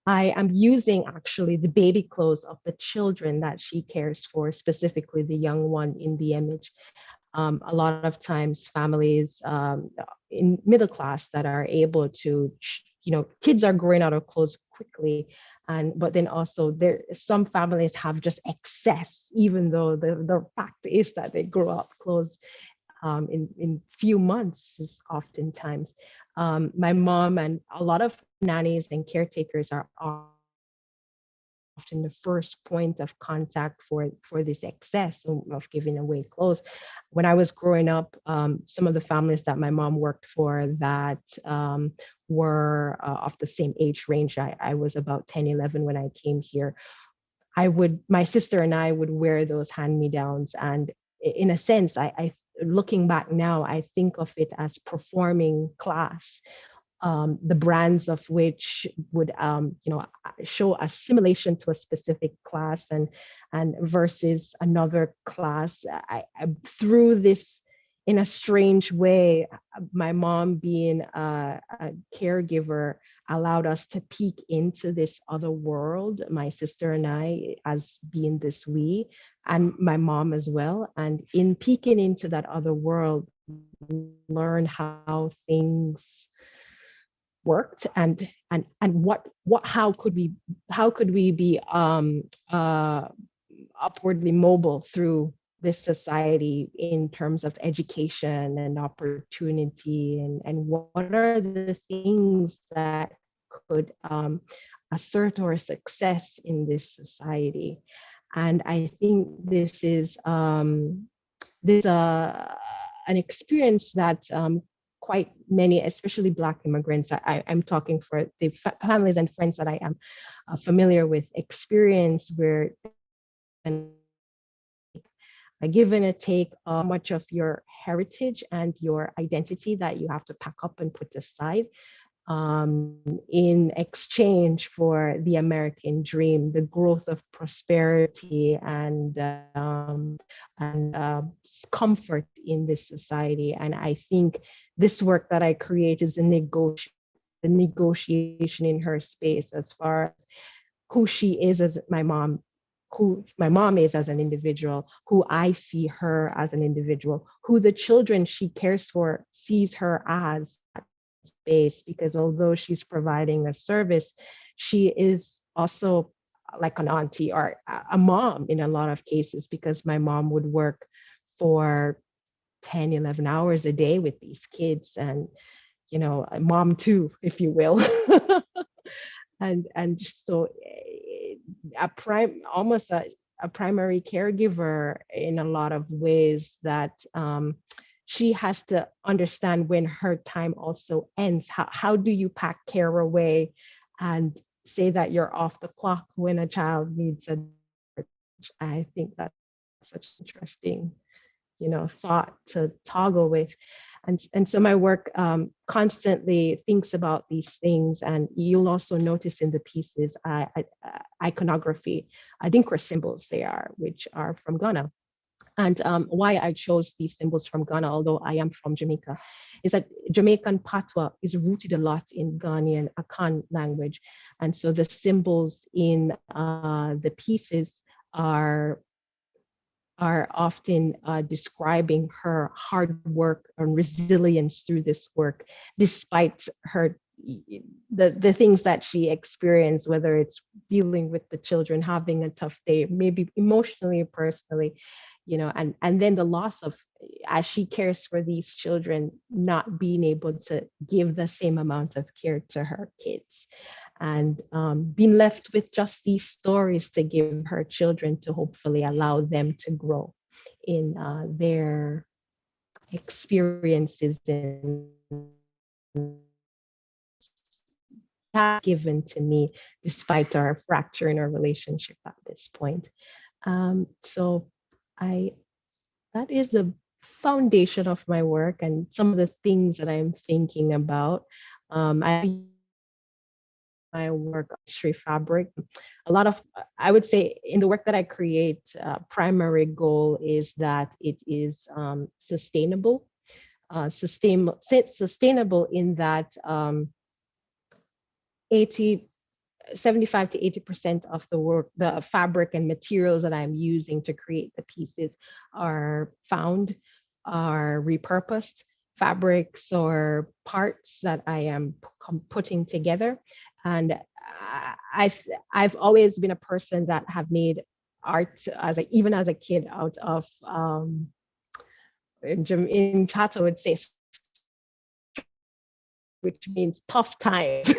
I am using actually the baby clothes of the children that she cares for, specifically the young one in the image. A lot of times families in middle class that are able to kids are growing out of clothes quickly. But then also some families have just excess, even though the fact is that they grow out clothes in few months is oftentimes. My mom and a lot of nannies and caretakers are often the first point of contact for this excess of giving away clothes. When I was growing up, some of the families that my mom worked for that were of the same age range. I was about 10, 11 when I came here. My sister and I would wear those hand-me-downs, and in a sense, I looking back now, I think of it as performing class. The brands of which would show assimilation to a specific class and versus another class. I through this, in a strange way, my mom being a caregiver allowed us to peek into this other world, my sister and I, as being this we, and my mom as well. And in peeking into that other world, learn how things worked and how could we be upwardly mobile through this society in terms of education and opportunity, and what are the things that could assert our success in this society. And I think this is an experience that quite many, especially Black immigrants, I'm talking for the families and friends that I am familiar with, experience where a give and a take much of your heritage and your identity that you have to pack up and put aside in exchange for the American dream, the growth of prosperity and comfort in this society. And I think this work that I create is the negotiation in her space, as far as who she is as my mom, who my mom is as an individual, who I see her as an individual, who the children she cares for sees her as space, because although she's providing a service, she is also like an auntie or a mom in a lot of cases, because my mom would work for 10, 11 hours a day with these kids, and a mom too, if you will. and so almost a primary caregiver in a lot of ways, that she has to understand when her time also ends. How do you pack care away and say that you're off the clock when a child needs a? I think that's such an interesting, thought to toggle with. And so my work constantly thinks about these things, and you'll also notice in the pieces iconography, adinkra symbols they are, which are from Ghana. And why I chose these symbols from Ghana, although I am from Jamaica, is that Jamaican patois is rooted a lot in Ghanaian Akan language. And so the symbols in the pieces are often describing her hard work and resilience through this work, despite the things that she experienced, whether it's dealing with the children, having a tough day, maybe emotionally or personally, and then the loss of, as she cares for these children, not being able to give the same amount of care to her kids, and being left with just these stories to give her children, to hopefully allow them to grow in their experiences and given to me, despite our fracture in our relationship at this point. So that is the foundation of my work and some of the things that I'm thinking about. My work history fabric. A lot of, I would say, in the work that I create, primary goal is that it is sustainable. Sustainable in that 75 to 80% of the work, the fabric and materials that I'm using to create the pieces are found, are repurposed fabrics or parts that I am putting together. And I've always been a person that have made art even as a kid out of in Chato would say, which means tough times.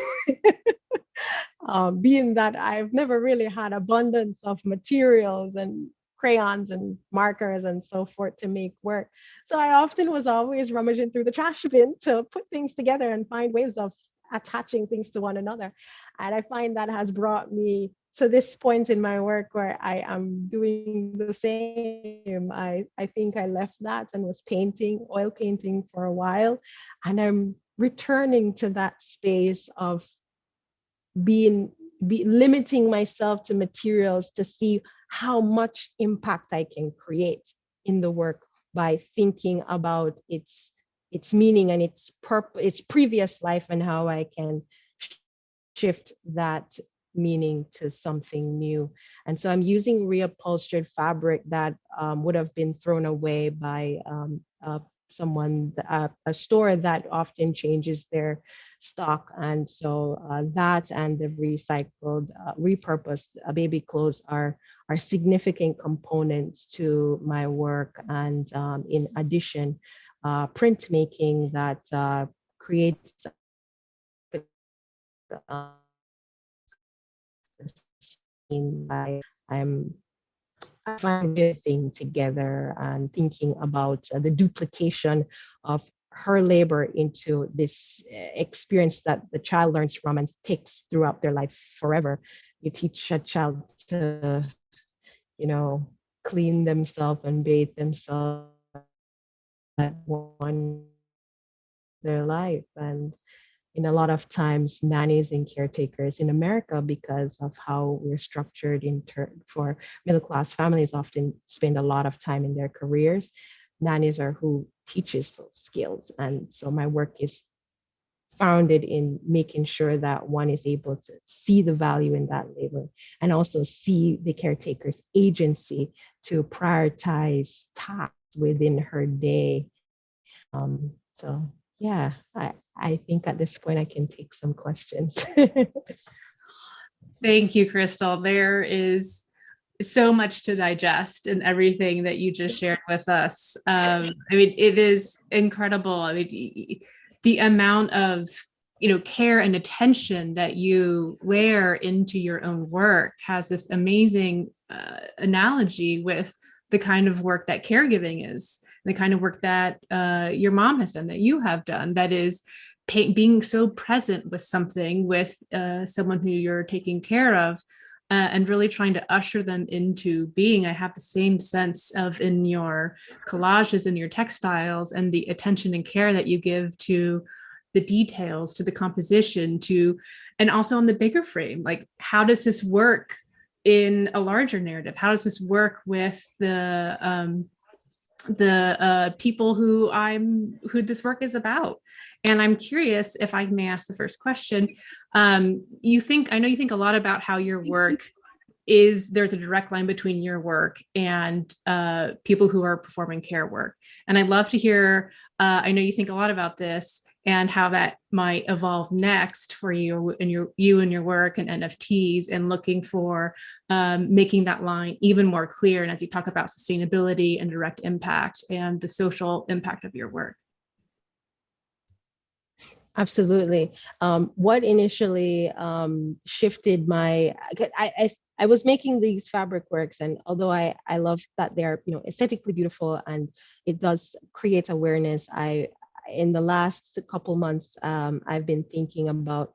Being that I've never really had abundance of materials and crayons and markers and so forth to make work. So I often was always rummaging through the trash bin to put things together and find ways of attaching things to one another. And I find that has brought me to this point in my work where I am doing the same. I think I left that and was painting, oil painting for a while. And I'm returning to that space of limiting myself to materials to see how much impact I can create in the work by thinking about its meaning and its purpose, its previous life, and how I can shift that meaning to something new. And so I'm using reupholstered fabric that would have been thrown away by someone, a store that often changes their stock. And so that and the recycled, repurposed baby clothes are significant components to my work. And in addition, printmaking that creates I'm finding thing together and thinking about the duplication of her labor into this experience that the child learns from and takes throughout their life forever. You teach a child to, clean themselves and bathe themselves at one their life. And in a lot of times, nannies and caretakers in America, because of how we're structured for middle-class families, often spend a lot of time in their careers. Nannies are who teaches those skills. And so my work is founded in making sure that one is able to see the value in that labor and also see the caretaker's agency to prioritize tasks within her day. So yeah, I think at this point I can take some questions. Thank you, Krystle. There is so much to digest in everything that you just shared with us. It is incredible. The amount of care and attention that you wear into your own work has this amazing analogy with the kind of work that caregiving is, the kind of work that your mom has done, that you have done, that is being so present with something, with someone who you're taking care of, and really trying to usher them into being. I have the same sense of in your collages and your textiles and the attention and care that you give to the details, to the composition, and also on the bigger frame. Like, how does this work in a larger narrative? How does this work with the people who this work is about? And I'm curious, if I may ask the first question, I know you think a lot about how your work there's a direct line between your work and people who are performing care work. And I'd love to hear, I know you think a lot about this and how that might evolve next for you and your work and NFTs, and looking for making that line even more clear. And as you talk about sustainability and direct impact and the social impact of your work. Absolutely. What initially shifted I was making these fabric works, and although I love that they're aesthetically beautiful and it does create awareness, in the last couple months I've been thinking about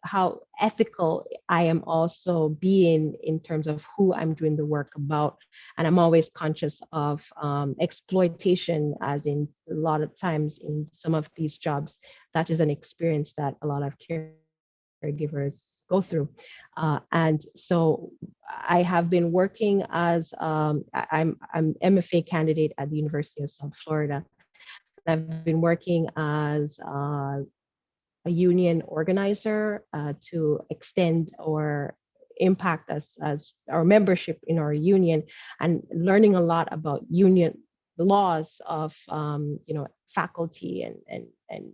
how ethical I am also being in terms of who I'm doing the work about. And I'm always conscious of exploitation, as in a lot of times in some of these jobs, that is an experience that a lot of caregivers go through. And so I have been working as, I'm MFA candidate at the University of South Florida. I've been working as a union organizer to extend or impact us as our membership in our union, and learning a lot about laws of faculty and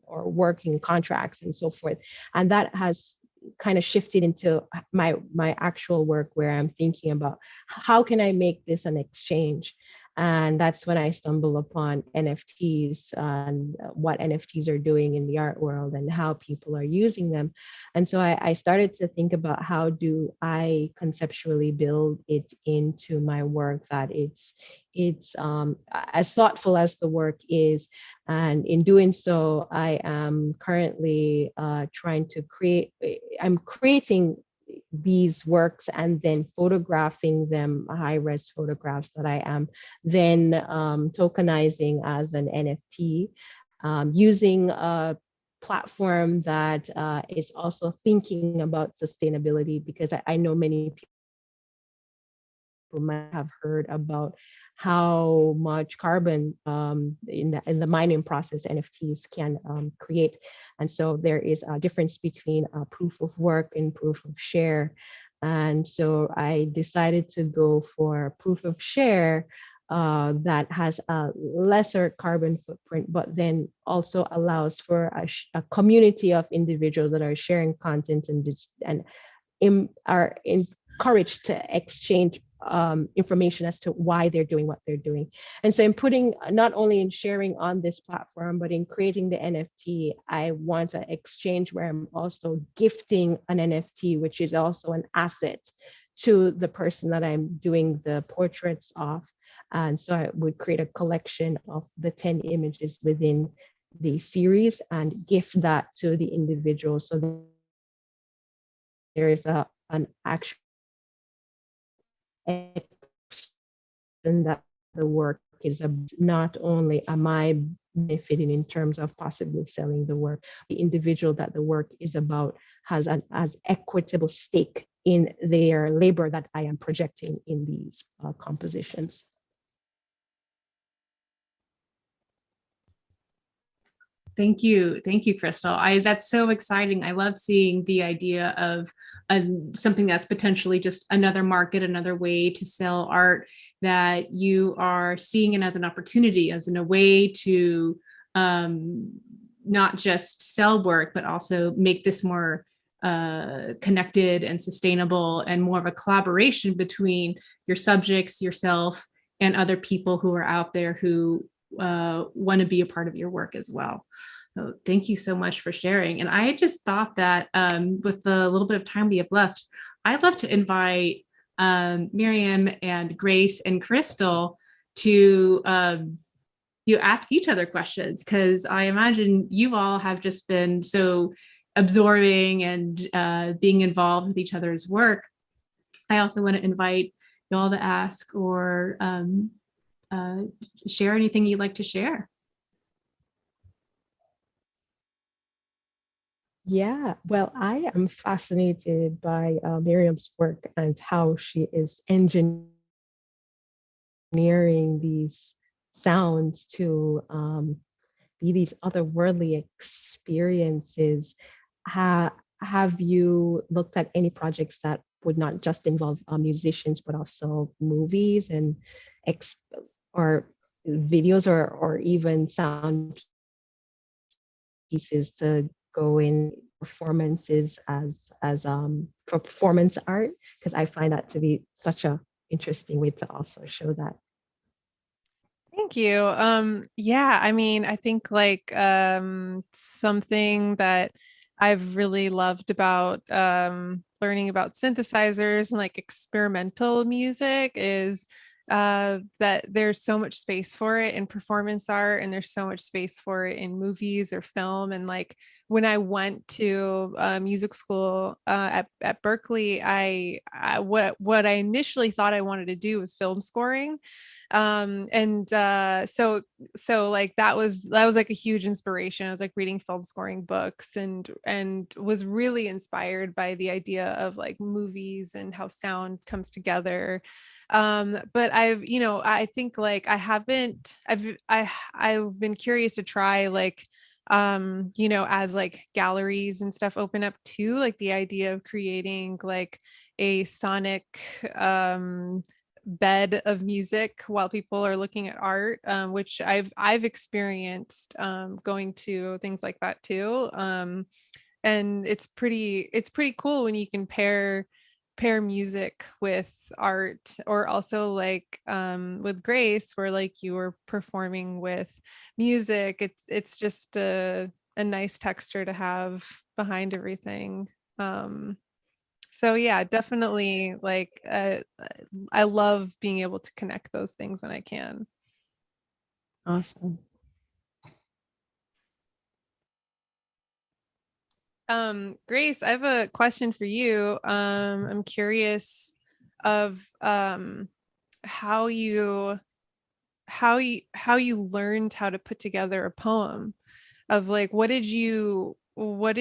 or working contracts and so forth. And that has kind of shifted into my actual work, where I'm thinking about how can I make this an exchange. And that's when I stumble upon NFTs and what NFTs are doing in the art world and how people are using them. And so I started to think about how do I conceptually build it into my work, that it's as thoughtful as the work is. And in doing so, I am currently I'm creating these works and then photographing them, high-res photographs that I am then tokenizing as an NFT, using a platform that is also thinking about sustainability, because I know many people might have heard about how much carbon in the mining process NFTs can create. And so there is a difference between proof of work and proof of share. And so I decided to go for proof of share that has a lesser carbon footprint, but then also allows for a community of individuals that are sharing content and are encouraged to exchange information as to why they're doing what they're doing. And so in putting, not only in sharing on this platform, but in creating the NFT, I want an exchange where I'm also gifting an NFT, which is also an asset to the person that I'm doing the portraits of. And so I would create a collection of the 10 images within the series and gift that to the individual. So there is an actual and that the work is not only am I benefiting in terms of possibly selling the work, the individual that the work is about has an as equitable stake in their labor that I am projecting in these compositions. Thank you, Krystle. That's so exciting. I love seeing the idea of something that's potentially just another market, another way to sell art, that you are seeing it as an opportunity, as in a way to not just sell work, but also make this more connected and sustainable, and more of a collaboration between your subjects, yourself, and other people who are out there who want to be a part of your work as well. So thank you so much for sharing. And I just thought that with the little bit of time we have left, I'd love to invite Maryam and Grace and Krystle to you ask each other questions, because I imagine you all have just been so absorbing and being involved with each other's work. I also want to invite y'all to ask or share anything you'd like to share. Yeah, well, I am fascinated by Miriam's work and how she is engineering these sounds to be these otherworldly experiences. Have you looked at any projects that would not just involve musicians, but also movies and or videos or even sound pieces to go in performances as for performance art? Because I find that to be such a interesting way to also show that. Thank you. Yeah, I mean, I think like something that I've really loved about learning about synthesizers and like experimental music is that there's so much space for it in performance art, and there's so much space for it in movies or film. And like when I went to music school at Berkeley, what I initially thought I wanted to do was film scoring. So like that was like a huge inspiration. I was like reading film scoring books and was really inspired by the idea of like movies and how sound comes together. But I think like I've been curious to try like as like galleries and stuff open up too, like the idea of creating like a sonic bed of music while people are looking at art, which I've experienced going to things like that too. And it's pretty cool when you can pair music with art, or also like with Grace, where like you were performing with music. It's just a nice texture to have behind everything. So yeah, definitely, like I love being able to connect those things when I can. Awesome. Grace, I have a question for you. I'm curious of how you learned how to put together a poem. Of like, how did you know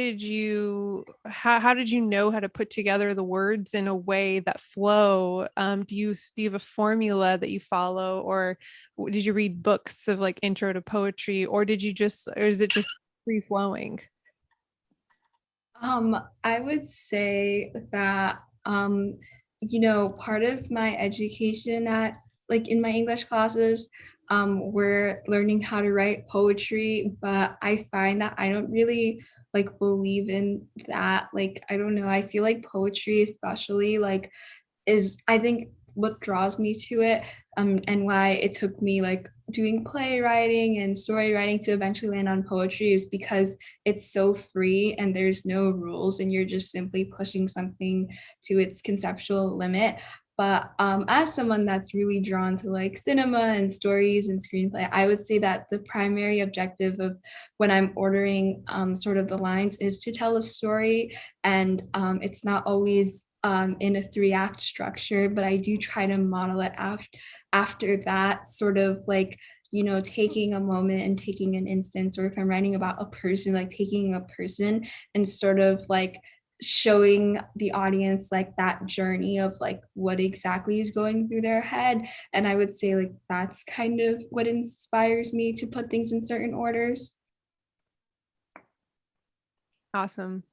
how to put together the words in a way that flow? Do you have a formula that you follow, or did you read books of like intro to poetry, or is it just free flowing? I would say that, part of my education at, like, in my English classes, we're learning how to write poetry, but I find that I don't really like believe in that. Like, I don't know, I feel like poetry especially like is, I think, what draws me to it, and why it took me like doing playwriting and story writing to eventually land on poetry, is because it's so free and there's no rules and you're just simply pushing something to its conceptual limit. But as someone that's really drawn to like cinema and stories and screenplay, I would say that the primary objective of when I'm ordering sort of the lines is to tell a story. And it's not always in a 3-act structure, but I do try to model it after that, sort of like, taking a moment and taking an instance, or if I'm writing about a person, like taking a person and sort of like showing the audience like that journey of like what exactly is going through their head. And I would say like that's kind of what inspires me to put things in certain orders. Awesome.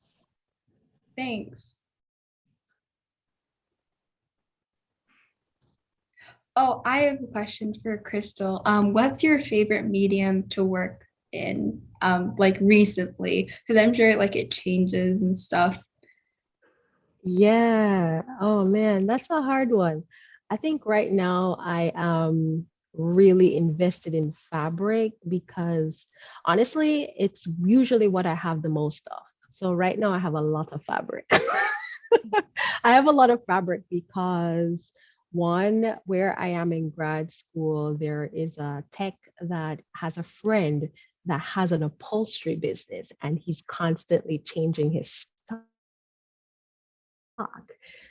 Thanks. Oh, I have a question for Krystle. What's your favorite medium to work in, like recently? Because I'm sure like it changes and stuff. Yeah. Oh man, that's a hard one. I think right now I am really invested in fabric because honestly, it's usually what I have the most of. So right now I have a lot of fabric. I have a lot of fabric because one, where I am in grad school, there is a tech that has a friend that has an upholstery business and he's constantly changing his stock.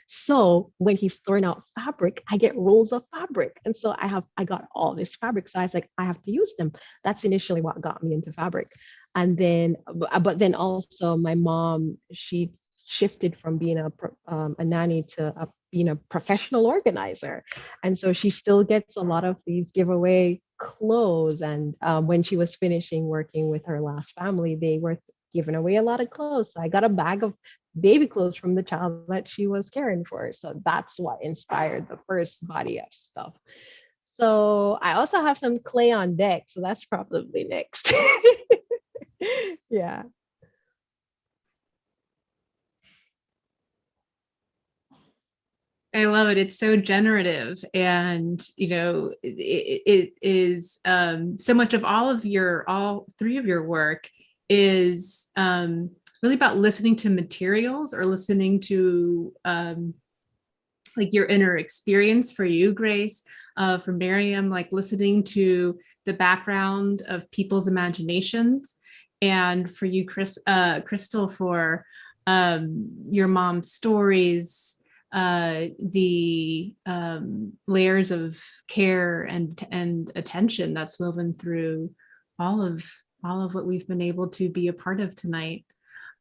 So when he's throwing out fabric, I get rolls of fabric. And so I got all this fabric. So I was like, I have to use them. That's initially what got me into fabric. And then, but then also my mom, she shifted from being a nanny to being a professional organizer. And so she still gets a lot of these giveaway clothes. And when she was finishing working with her last family, they were giving away a lot of clothes. So I got a bag of baby clothes from the child that she was caring for. So that's what inspired the first body of stuff. So I also have some clay on deck. So that's probably next. Yeah. I love it. It's so generative, and it is so much of all three of your work is really about listening to materials, or listening to like your inner experience. For you, Grace, for Maryam, like listening to the background of people's imaginations, and for you, Krystle, for your mom's stories, the layers of care and attention that's woven through all of what we've been able to be a part of tonight.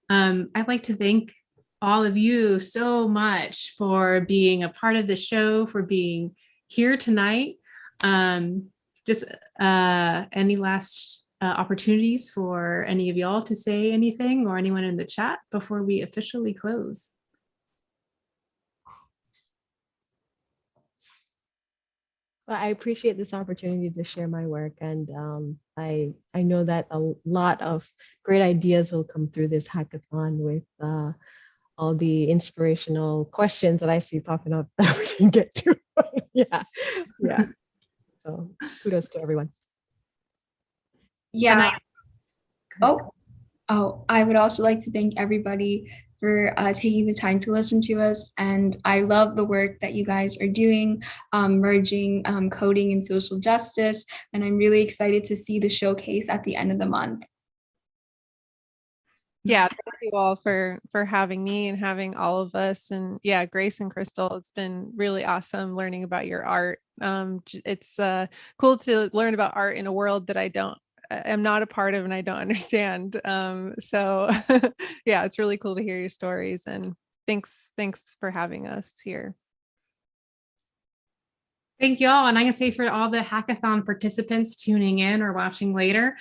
I'd like to thank all of you so much for being a part of the show, for being here tonight. Just any last opportunities for any of y'all to say anything, or anyone in the chat, before we officially close? I appreciate this opportunity to share my work, and I know that a lot of great ideas will come through this hackathon with all the inspirational questions that I see popping up that we didn't get to. Yeah, yeah. So kudos to everyone. Yeah. I- Oh, I would also like to thank everybody for taking the time to listen to us. And I love the work that you guys are doing, merging coding and social justice. And I'm really excited to see the showcase at the end of the month. Yeah, thank you all for having me and having all of us. And yeah, Grace and Krystle, it's been really awesome learning about your art. It's cool to learn about art in a world that I'm not a part of and I don't understand. So yeah, it's really cool to hear your stories, and thanks for having us here. Thank you all. And I'm going to say for all the hackathon participants tuning in or watching later,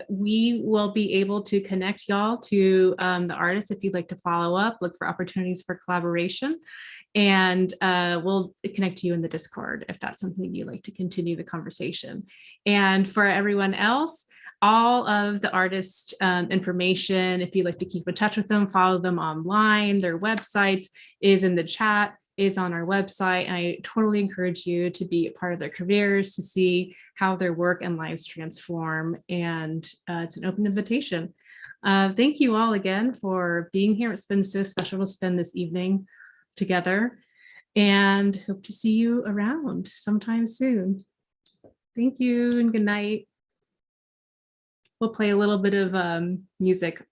we will be able to connect y'all to the artists if you'd like to follow up, look for opportunities for collaboration, and we'll connect you in the Discord if that's something you'd like to continue the conversation. And for everyone else, all of the artist information, if you'd like to keep in touch with them, follow them online, their websites is in the chat, is on our website. And I totally encourage you to be a part of their careers, to see how their work and lives transform. And it's an open invitation. Thank you all again for being here. It's been so special to spend this evening together, and hope to see you around sometime soon. Thank you and good night. We'll play a little bit of music